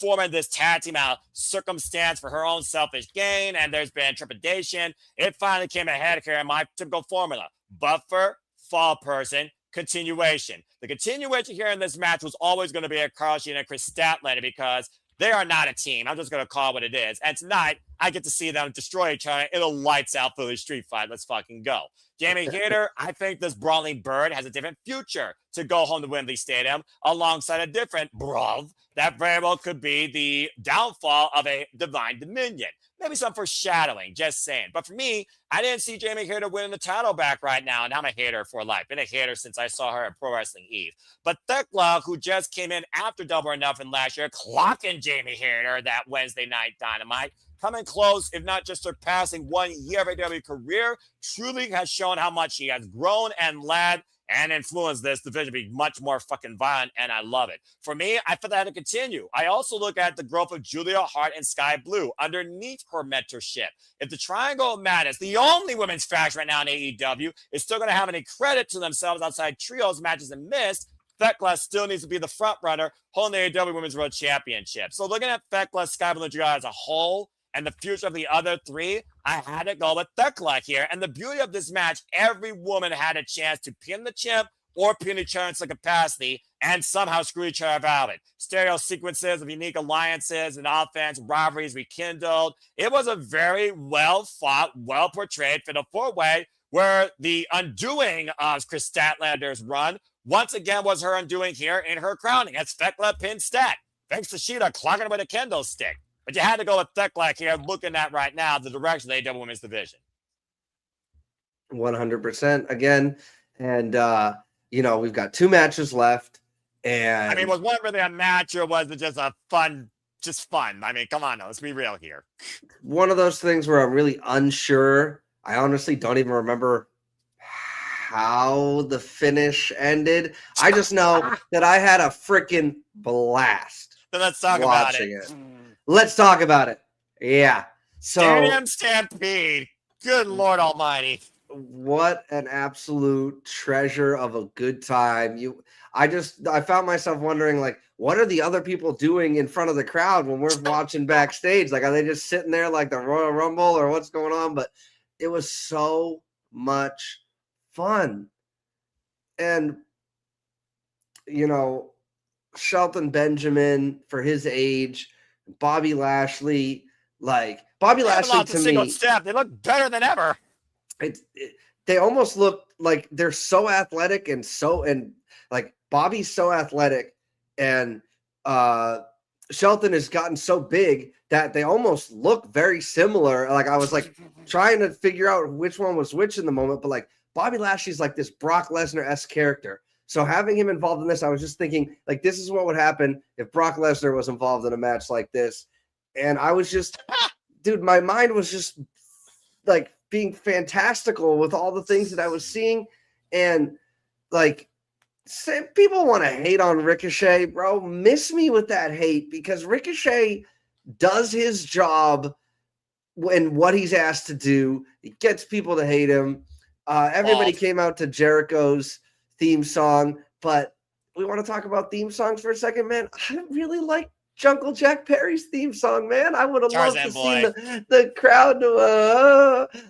forming this tag team out of circumstance for her own selfish gain, and there's been trepidation. It finally came ahead here in my typical formula. Buffer, fall person, continuation. The continuation here in this match was always going to be a Hikaru Shida and Chris Statlander because they are not a team. I'm just going to call it what it is. And tonight, I get to see them destroy each other in a lights-out Philly street fight. Let's fucking go. Jamie Hayter, I think this brawling bird has a different future to go home to Wembley Stadium alongside a different bruv that very well could be the downfall of a Divine Dominion. Maybe some foreshadowing, just saying. But for me, I didn't see Jamie Hayter winning the title back right now, and I'm a hater for life. Been a hater since I saw her at Pro Wrestling Eve. But Thekla, who just came in after Double or Nothing last year, clocking Jamie Hayter that Wednesday night Dynamite, coming close, if not just surpassing 1 year of AEW career, truly has shown how much he has grown and led and influenced this division to be much more fucking violent, and I love it. For me, I feel that had to continue. I also look at the growth of Julia Hart and Sky Blue underneath her mentorship. If the Triangle of Madness, the only women's faction right now in AEW, is still going to have any credit to themselves outside trios, matches, and mist, Thekla still needs to be the front runner holding the AEW Women's World Championship. So looking at Thekla, Sky Blue, and Julia as a whole, and the future of the other three, I had to go with Thekla here. And the beauty of this match, every woman had a chance to pin the champ or pin each other in some capacity and somehow screw each other out of it. Stereo sequences of unique alliances and offense, rivalries rekindled. It was a very well-fought, well-portrayed Fatal 4-Way where the undoing of Chris Statlander's run once again was her undoing here in her crowning as Thekla pinned Stat. Thanks to Sheeta clocking her with a kendo stick. But you had to go with Thekla here, looking at right now the direction of the AEW Women's Division. 100% again. And, we've got 2 matches left. And I mean, was one really a match or was it just a fun? I mean, come on now, let's be real here. One of those things where I'm really unsure. I honestly don't even remember how the finish ended. I just know that I had a freaking blast. Then let's talk about it. Let's talk about it. Yeah. So Stadium Stampede. Good Lord Almighty. What an absolute treasure of a good time. I found myself wondering, like, what are the other people doing in front of the crowd when we're watching backstage? Like, are they just sitting there like the Royal Rumble or what's going on? But it was so much fun. And, you know, Shelton Benjamin for his age, Bobby Lashley, like Bobby They haven't Lashley lost a to single me, step. They look better than ever. They almost look like they're so athletic and like Bobby's so athletic and Shelton has gotten so big that they almost look very similar. Like I was like trying to figure out which one was which in the moment, but like Bobby Lashley's like this Brock Lesnar-esque character. So having him involved in this, I was just thinking like this is what would happen if Brock Lesnar was involved in a match like this. And I was just, dude, my mind was just like being fantastical with all the things that I was seeing. And like, people want to hate on Ricochet, bro. Miss me with that hate because Ricochet does his job and what he's asked to do. He gets people to hate him. Everybody came out to Jericho's theme song, but we want to talk about theme songs for a second, man. I really like Jungle Jack Perry's theme song, man. I would have loved to see the crowd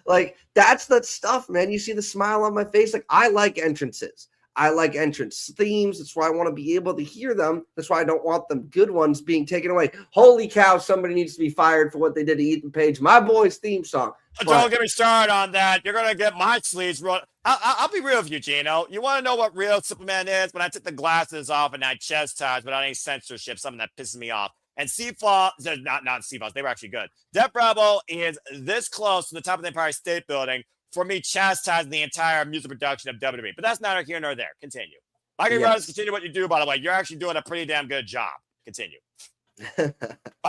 like that's the stuff, man. You see the smile on my face. Like I like entrances. I like entrance themes. That's why I want to be able to hear them. That's why I don't want the good ones being taken away. Holy cow, somebody needs to be fired for what they did to Ethan Page. My boy's theme song. Don't get me started on that. You're going to get my sleeves rolled. I'll be real with you, Gino. You want to know what real Superman is? When I took the glasses off and I chastised without any censorship, something that pisses me off. And Seafall, not Seafalls, they were actually good. Def Rebel is this close to the top of the Empire State Building for me chastising the entire music production of WWE. But that's neither here nor there. Continue. Like you guys continue what you do, by the way. You're actually doing a pretty damn good job. Continue. But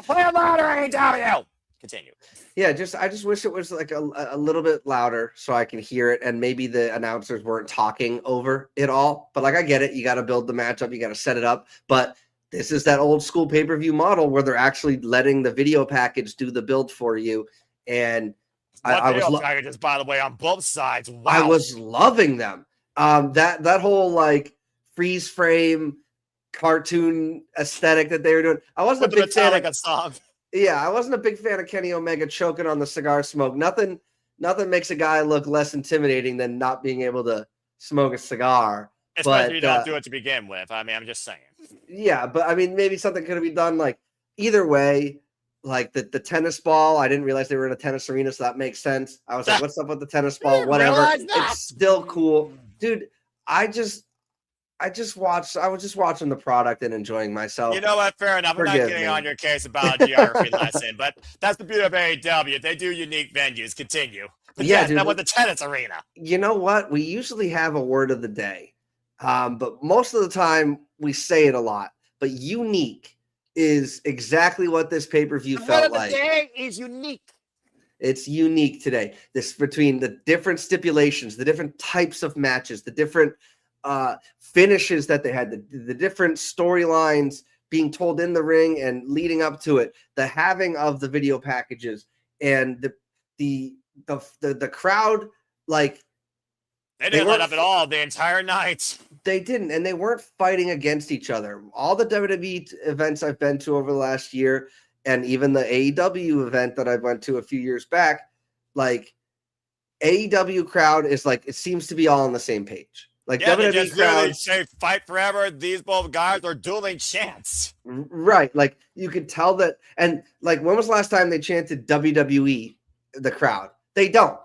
play it louder, AEW. Continue. Yeah, I just wish it was like a little bit louder so I can hear it, and maybe the announcers weren't talking over it all. But like I get it, you got to build the matchup, you got to set it up. But this is that old school pay-per-view model where they're actually letting the video package do the build for you. And I was packages, by the way, on both sides. Wow. I was loving them. That whole like freeze frame cartoon aesthetic that they were doing. I wasn't a big fan of song. Yeah, I wasn't a big fan of Kenny Omega choking on the cigar smoke. Nothing makes a guy look less intimidating than not being able to smoke a cigar. Especially you don't do it to begin with. I mean, I'm just saying. Yeah, but I mean, maybe something could have been done like either way. Like the tennis ball, I didn't realize they were in a tennis arena, so that makes sense. I was like, what's up with the tennis ball? Whatever. It's still cool. Dude, I was just watching the product and enjoying myself. You know what? Fair enough. I'm not getting on your case about a geography lesson, but that's the beauty of AEW. They do unique venues. Continue. But yeah, dude, with the tennis arena. You know what? We usually have a word of the day, but most of the time we say it a lot. But unique is exactly what this pay-per-view felt like. The day is unique. It's unique today. This between the different stipulations, the different types of matches, the different finishes that they had, the different storylines being told in the ring and leading up to it, the having of the video packages, and the crowd, like they didn't let up at all the entire night. They didn't, and they weren't fighting against each other. All the WWE events I've been to over the last year, and even the AEW event that I went to a few years back, like AEW crowd is like, it seems to be all on the same page. Like WWE crowd say fight forever. These both guys are dueling chants. Right. Like you could tell that. And like, when was the last time they chanted WWE, the crowd? They don't.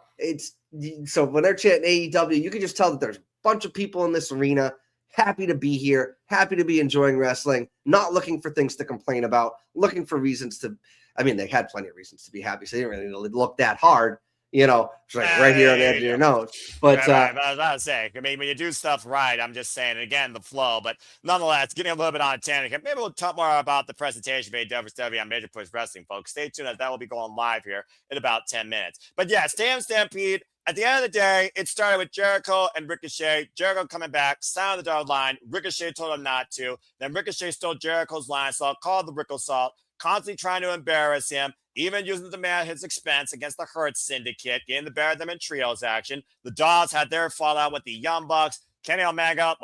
So when they're chanting AEW, you can just tell that there's a bunch of people in this arena happy to be here, happy to be enjoying wrestling, not looking for things to complain about, looking for reasons to, I mean, they had plenty of reasons to be happy. So they didn't really look that hard. You know, it's like right here on the edge of your nose. But I was about to say, I mean, when you do stuff right, I'm just saying, again, the flow. But nonetheless, getting a little bit on a tangent. Maybe we'll talk more about the presentation of AEW on Major Push Wrestling, folks. Stay tuned, as that will be going live here in about 10 minutes. But yeah, Stadium Stampede. At the end of the day, it started with Jericho and Ricochet. Jericho coming back, sound the dog line. Ricochet told him not to. Then Ricochet stole Jericho's line, so I called the Rickle Salt, constantly trying to embarrass him, even using the man at his expense against the Hurt Syndicate, getting the bear of them in trios action. The Dolls had their fallout with the Young Bucks. Kenny Omega,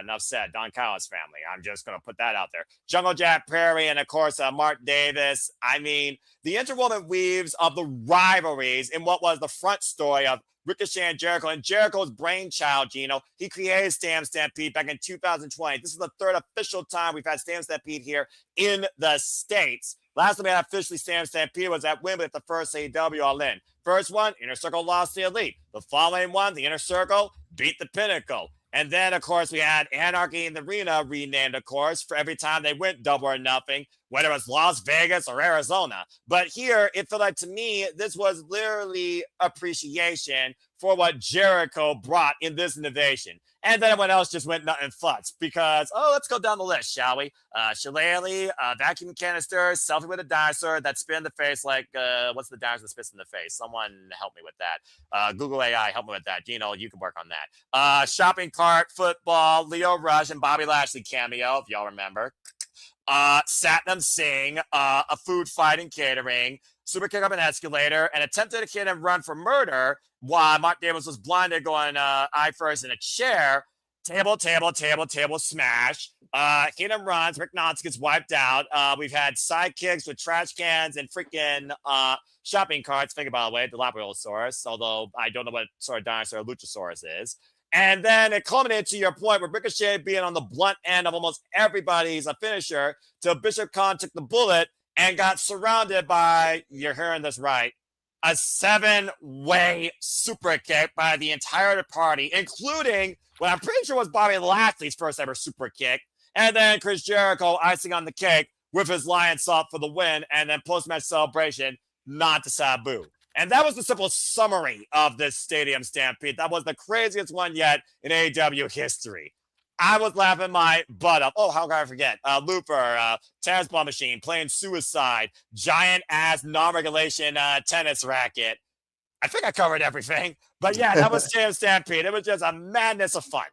enough said. Don Callis family. I'm just going to put that out there. Jungle Jack Perry, and of course, Mark Davis. I mean, the interwoven weaves of the rivalries in what was the front story of Ricochet and Jericho, and Jericho's brainchild, Gino. He created Stadium Stampede back in 2020. This is the third official time we've had Stadium Stampede here in the States. Last time we had officially Stadium Stampede was at Wembley at the first AEW All In. First one, Inner Circle lost the Elite. The following one, the Inner Circle beat the Pinnacle. And then, of course, we had Anarchy in the Arena renamed, of course, for every time they went Double or Nothing, whether it was Las Vegas or Arizona. But here, it felt like, to me, this was literally appreciation for what Jericho brought in this innovation. And then everyone else just went nut and futz because, let's go down the list, shall we? Shillelagh, vacuum canister, selfie with a dinosaur that spit in the face like, what's the dinosaur that spits in the face? Someone help me with that. Google AI, help me with that. Gino, you can work on that. Shopping cart, football, Leo Rush, and Bobby Lashley cameo, if y'all remember. Satnam Singh, a food fight and catering, super kick up an escalator, and attempted to hit and run for murder while Mark Davis was blinded going eye first in a chair. Table smash. Hit and runs. Rick Knox gets wiped out. We've had sidekicks with trash cans and freaking shopping carts. Think about it, the Dilophosaurus, although I don't know what sort of dinosaur Luchasaurus is. And then it culminated to your point where Ricochet being on the blunt end of almost everybody's a finisher till Bishop Khan took the bullet and got surrounded by, you're hearing this right, a 7-way super kick by the entire party, including what I'm pretty sure was Bobby Lashley's first ever super kick. And then Chris Jericho icing on the cake with his lion salt for the win, and then post-match celebration, not to Sabu. And that was the simple summary of this Stadium Stampede. That was the craziest one yet in AEW history. I was laughing my butt up. Oh, how could I forget? Looper, tennis ball machine, playing suicide, giant ass non-regulation tennis racket. I think I covered everything. But yeah, that was Stadium Stampede. It was just a madness of fun.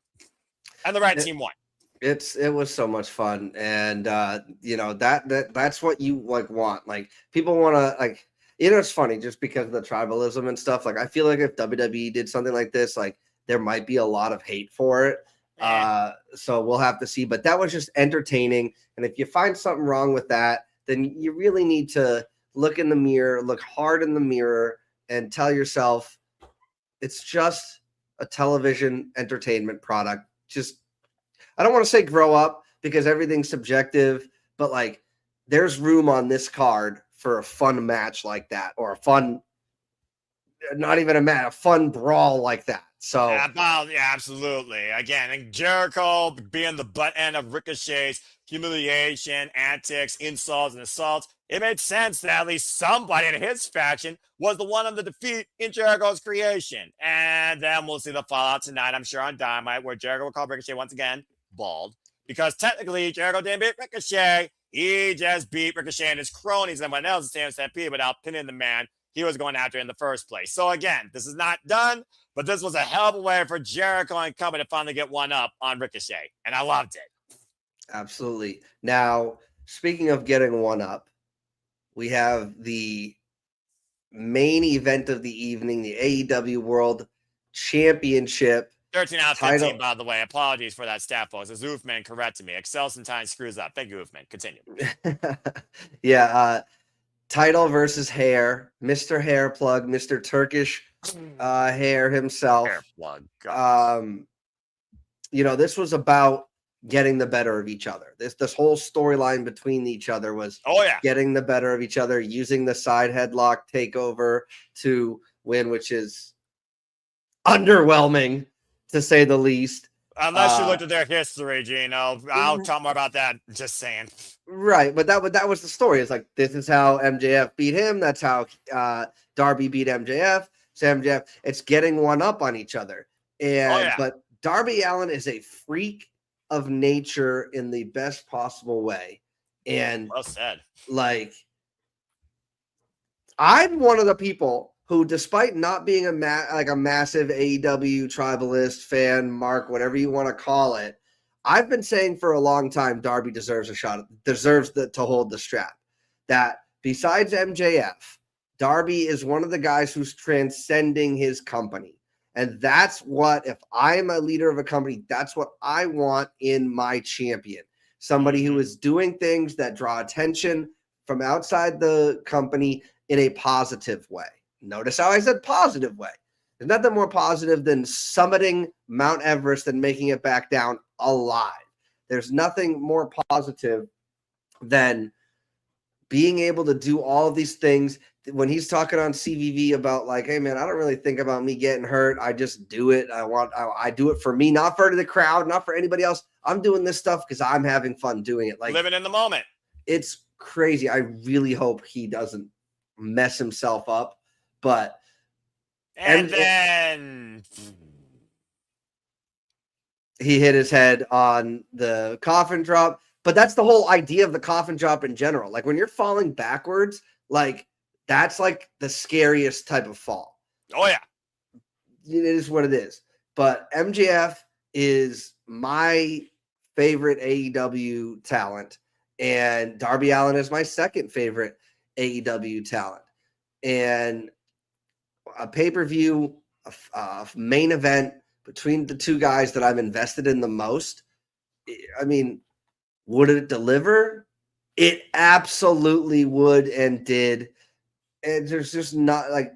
And the right team won. It was so much fun. And that's what you want. Like, people want to it's funny just because of the tribalism and stuff. Like, I feel like if WWE did something like this, like, there might be a lot of hate for it. So we'll have to see. But that was just entertaining. And if you find something wrong with that, then you really need to look in the mirror, look hard in the mirror, and tell yourself it's just a television entertainment product. Just, I don't want to say grow up because everything's subjective, but like, there's room on this card for a fun match like that, or a fun, not even a match, a fun brawl like that. So yeah, absolutely. Again, and Jericho being the butt end of Ricochet's humiliation, antics, insults, and assaults, it made sense that at least somebody in his faction was the one on the defeat in Jericho's creation. And then we'll see the fallout tonight, I'm sure, on Dynamite, where Jericho will call Ricochet once again bald. Because technically, Jericho didn't beat Ricochet. He just beat Ricochet and his cronies and everyone else in Stadium Stampede without pinning the man he was going after in the first place. So again, this is not done, but this was a hell of a way for Jericho and company to finally get one up on Ricochet. And I loved it. Absolutely. Now, speaking of getting one up, we have the main event of the evening, the AEW World Championship. 13 out of 15, by the way. Apologies for that, staff folks. As Uthman corrected me. Excel sometimes screws up. Thank you, Uthman. Continue. Yeah. Title versus Hair. Mr. Hair Plug. Mr. Turkish Hair himself. Hair Plug. God. This was about getting the better of each other. This whole storyline between each other was getting the better of each other, using the side headlock takeover to win, which is underwhelming, to say the least. Unless you looked at their history, Gino. I'll talk more about that. Just saying. Right, but that was the story. It's like, this is how MJF beat him. That's how Darby beat MJF. So MJF, it's getting one up on each other. And but Darby Allin is a freak of nature in the best possible way. And well said. Like, I'm one of the people who, despite not being a massive AEW tribalist fan, Mark, whatever you want to call it, I've been saying for a long time Darby deserves a shot, to hold the strap. That besides MJF, Darby is one of the guys who's transcending his company. And that's what, if I'm a leader of a company, that's what I want in my champion. Somebody who is doing things that draw attention from outside the company in a positive way. Notice how I said positive way. There's nothing more positive than summiting Mount Everest and making it back down alive. There's nothing more positive than being able to do all of these things. When he's talking on CVV about like, hey man, I don't really think about me getting hurt. I just do it. I do it for me, not for the crowd, not for anybody else. I'm doing this stuff because I'm having fun doing it. Like living in the moment. It's crazy. I really hope he doesn't mess himself up. But and then he hit his head on the coffin drop. But that's the whole idea of the coffin drop in general. Like when you're falling backwards, like that's like the scariest type of fall. Oh, yeah. It is what it is. But MJF is my favorite AEW talent. And Darby Allin is my second favorite AEW talent. And a pay-per-view, a main event between the two guys that I'm invested in the most. I mean, would it deliver? It absolutely would and did. And there's just not like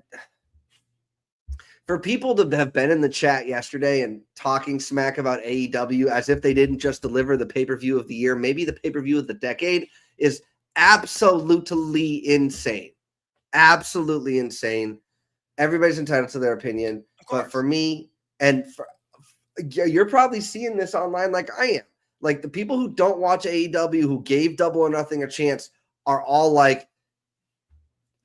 for people to have been in the chat yesterday and talking smack about AEW as if they didn't just deliver the pay-per-view of the year, maybe the pay-per-view of the decade, is absolutely insane. Absolutely insane. Everybody's entitled to their opinion. But for me, and you're probably seeing this online like I am. Like the people who don't watch AEW, who gave Double or Nothing a chance, are all like,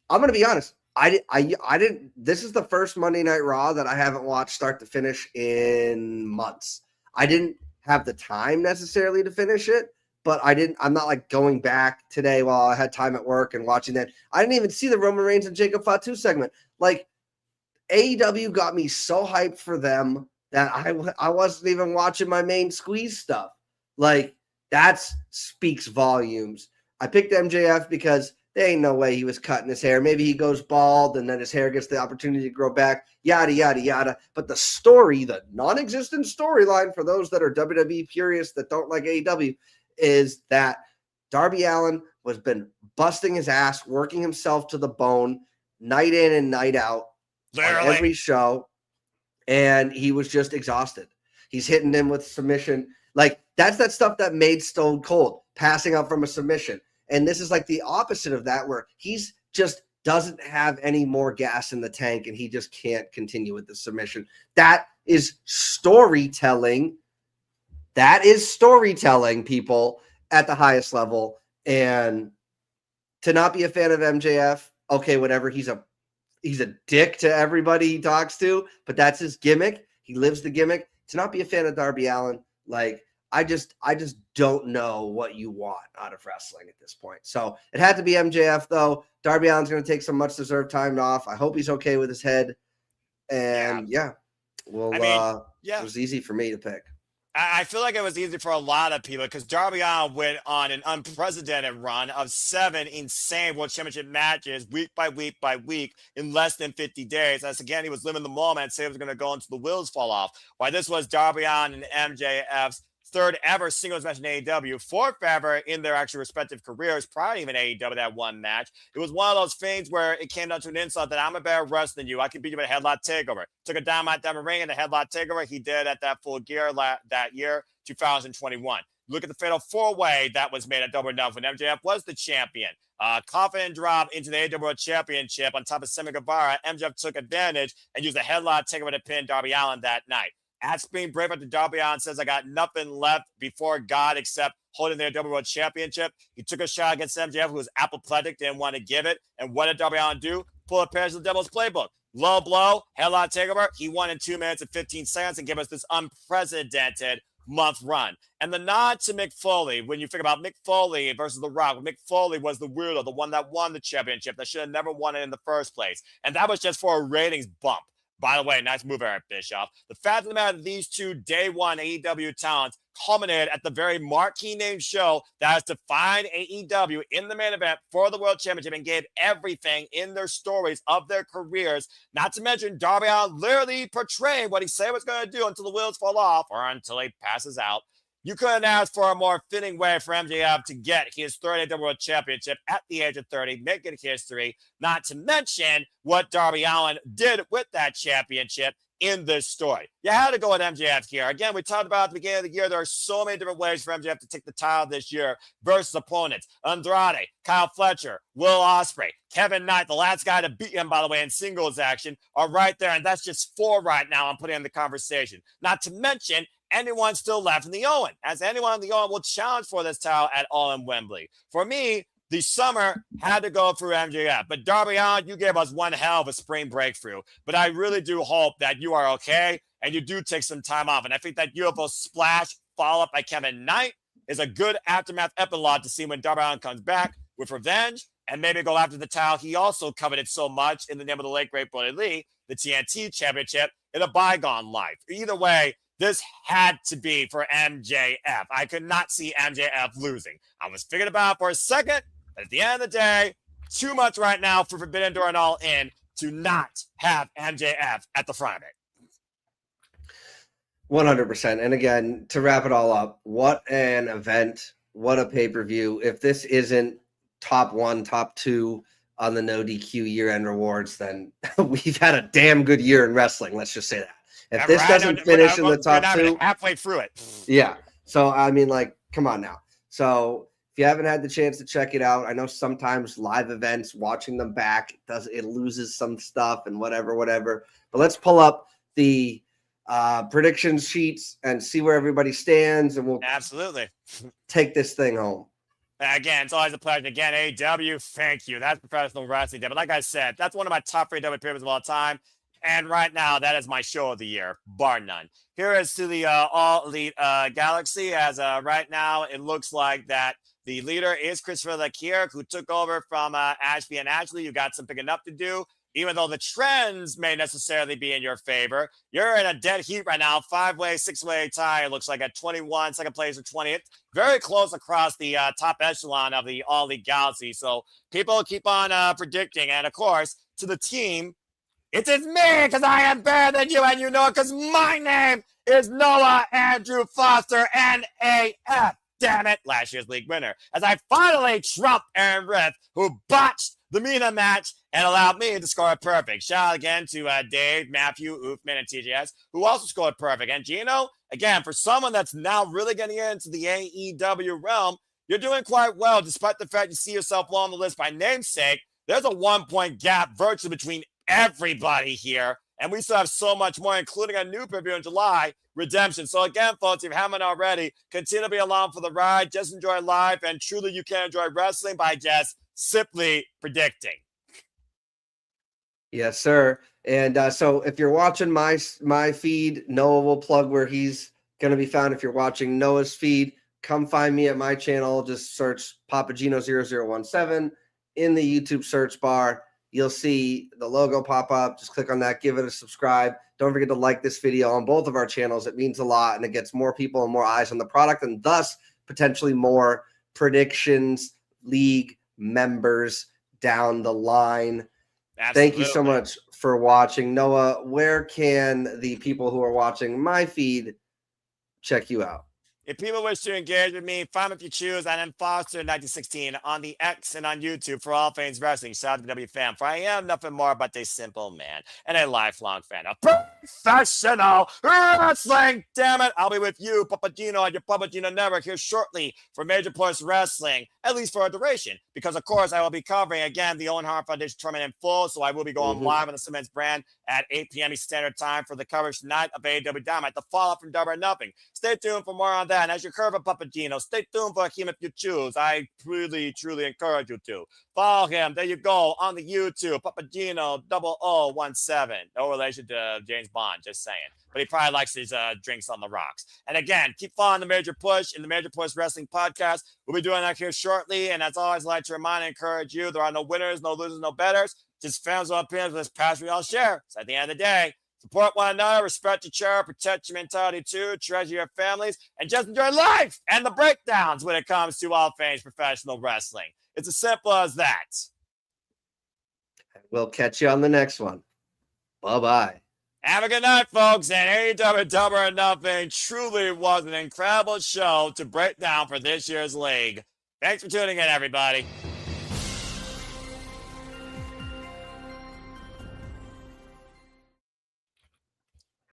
I'm going to be honest. I didn't. This is the first Monday Night Raw that I haven't watched start to finish in months. I didn't have the time necessarily to finish it, but I'm not like going back today while I had time at work and watching that. I didn't even see the Roman Reigns and Jacob Fatu segment. Like AEW got me so hyped for them that I wasn't even watching my main squeeze stuff. Like that speaks volumes. I picked MJF because there ain't no way he was cutting his hair. Maybe he goes bald and then his hair gets the opportunity to grow back, yada, yada, yada. But the story, the non-existent storyline for those that are WWE purists that don't like AEW is that Darby Allin was been busting his ass, working himself to the bone, night in and night out on every show, and he was just exhausted. He's hitting them with submission. Like, that's that stuff that made Stone Cold, passing up from a submission. And this is like the opposite of that, where he's just doesn't have any more gas in the tank and he just can't continue with the submission. That is storytelling. That is storytelling, people, at the highest level. And to not be a fan of MJF, okay, whatever. He's a dick to everybody he talks to, but that's his gimmick. He lives the gimmick. To not be a fan of Darby Allin, like, I just don't know what you want out of wrestling at this point. So it had to be MJF, though. Darby Allin's going to take some much-deserved time off. I hope he's okay with his head. And, it was easy for me to pick. I feel like it was easy for a lot of people because Darby Allin went on an unprecedented run of 7 insane World Championship matches week by week by week in less than 50 days. As again, he was living the moment, said he was going to go until the wheels fall off. Why this was Darby Allin and MJF's third ever singles match in AEW, fourth ever in their actual respective careers, prior to even AEW, that one match. It was one of those things where it came down to an insult that I'm a better wrestler than you. I can beat you with a headlock takeover. Took a Dynamite Diamond Ring and a headlock takeover. He did at that Full Gear that year, 2021. Look at the fatal 4-way that was made at Double or Nothing when MJF was the champion. Coffin drop into the AEW World Championship on top of Sammy Guevara. MJF took advantage and used a headlock takeover to pin Darby Allin that night. At being brave at the Darby Allin says, I got nothing left before God except holding their AEW World Championship. He took a shot against MJF, who was apoplectic, didn't want to give it. And what did Darby Allin do? Pull a pairs of the Devil's Playbook. Low blow, headlock takeover. He won in 2 minutes and 15 seconds and gave us this unprecedented month run. And the nod to Mick Foley, when you think about Mick Foley versus The Rock, Mick Foley was the weirdo, the one that won the championship, that should have never won it in the first place. And that was just for a ratings bump. By the way, nice move, Eric Bischoff. The fact of the matter, these two day one AEW talents culminated at the very marquee name show that has defined AEW in the main event for the World Championship and gave everything in their stories of their careers. Not to mention Darby Allin literally portraying what he said was going to do until the wheels fall off or until he passes out. You couldn't ask for a more fitting way for MJF to get his third AEW World Championship at the age of 30, making history, not to mention what Darby Allin did with that championship in this story. You had to go with MJF here. Again, we talked about at the beginning of the year, there are so many different ways for MJF to take the title this year versus opponents. Andrade, Kyle Fletcher, Will Ospreay, Kevin Knight, the last guy to beat him, by the way, in singles action, are right there. And that's just 4 right now I'm putting in the conversation. Not to mention anyone still left in the Owen, as anyone in the Owen will challenge for this title at All in Wembley. For me, the summer had to go through MJF. But Darby Allin, you gave us one hell of a spring breakthrough. But I really do hope that you are okay and you do take some time off. And I think that UFO splash follow-up by Kevin Knight is a good aftermath epilogue to see when Darby Allin comes back with revenge and maybe go after the title he also coveted so much in the name of the late great Brody Lee, the TNT Championship, in a bygone life. Either way, this had to be for MJF. I could not see MJF losing. I was thinking about it for a second, but at the end of the day, too much right now for Forbidden Door and All In to not have MJF at the front of it. 100%. And again, to wrap it all up, what an event. What a pay-per-view. If this isn't top 1, top 2 on the No DQ year-end rewards, then we've had a damn good year in wrestling. Let's just say that. If this doesn't finish in the top 2, halfway through it. Yeah. So, I mean, like, come on now. So, if you haven't had the chance to check it out, I know sometimes live events, watching them back, it loses some stuff and whatever. But let's pull up the prediction sheets and see where everybody stands, and we'll absolutely take this thing home. Again, it's always a pleasure. Again, AEW, thank you. That's professional wrestling day. But like I said, that's one of my top 3 AEW pay-per-views of all time. And right now, that is my show of the year, bar none. Here is to the All Elite Galaxy, as right now it looks like that the leader is Christopher Leclerc, who took over from Ashby and Ashley. You got some picking up to do, even though the trends may necessarily be in your favor. You're in a dead heat right now, 5-way, 6-way tie. It looks like at 21, second place or 20th. Very close across the top echelon of the All Elite Galaxy. So people keep on predicting. And of course, to the team, it is me, because I am better than you, and you know it, because my name is Noah Andrew Foster, NAF. Damn it, last year's league winner. As I finally trumped Aaron Riff, who botched the Mina match and allowed me to score a perfect. Shout out again to Dave, Matthew, Oofman, and TJS, who also scored perfect. And Gino, again, for someone that's now really getting into the AEW realm, you're doing quite well, despite the fact you see yourself low on the list by namesake. There's a 1-point gap virtually between everybody here, and we still have so much more, including a new preview in July, Redemption. So again, folks, if you haven't already, continue to be along for the ride. Just enjoy life, and truly you can enjoy wrestling by just simply predicting. Yes, sir. And so if you're watching my feed, Noah will plug where he's going to be found. If you're watching Noah's feed, come find me at my channel. Just search PapaGino0017 in the YouTube search bar. You'll see the logo pop up. Just click on that. Give it a subscribe. Don't forget to like this video on both of our channels. It means a lot, and it gets more people and more eyes on the product, and thus potentially more predictions, league members down the line. Absolutely. Thank you so much for watching. Noah, where can the people who are watching my feed check you out? If people wish to engage with me, find me if you choose. I am Foster1916 on the X and on YouTube for all things wrestling. Shout out to W Fam, for I am nothing more but a simple man and a lifelong fan of professional wrestling. Damn it, I'll be with you, PapaGino, on your PapaGino Network here shortly for Major Plus Wrestling, at least for a duration, because of course I will be covering again the Owen Hart Foundation tournament in full. So I will be going live on the Simmons brand at 8 p.m. Eastern Standard Time for the coverage tonight of AEW Dynamite, the fallout from Double or Nothing. Stay tuned for more on that. And as you curve a PapaGino, stay tuned for him if you choose. I really, truly encourage you to follow him. There you go on the YouTube, PapaGino 0017. No relation to James Bond, just saying. But he probably likes his drinks on the rocks. And again, keep following the Major Push in the Major Push Wrestling Podcast. We'll be doing that here shortly. And as always, I'd like to remind and encourage you, there are no winners, no losers, no betters. Just fans of opinions with this past we all share. So at the end of the day, support one another, respect each other, protect your mentality too, treasure your families, and just enjoy life and the breakdowns when it comes to all things professional wrestling. It's as simple as that. We'll catch you on the next one. Bye-bye. Have a good night, folks. And AEW Double or Nothing truly was an incredible show to break down for this year's league. Thanks for tuning in, everybody.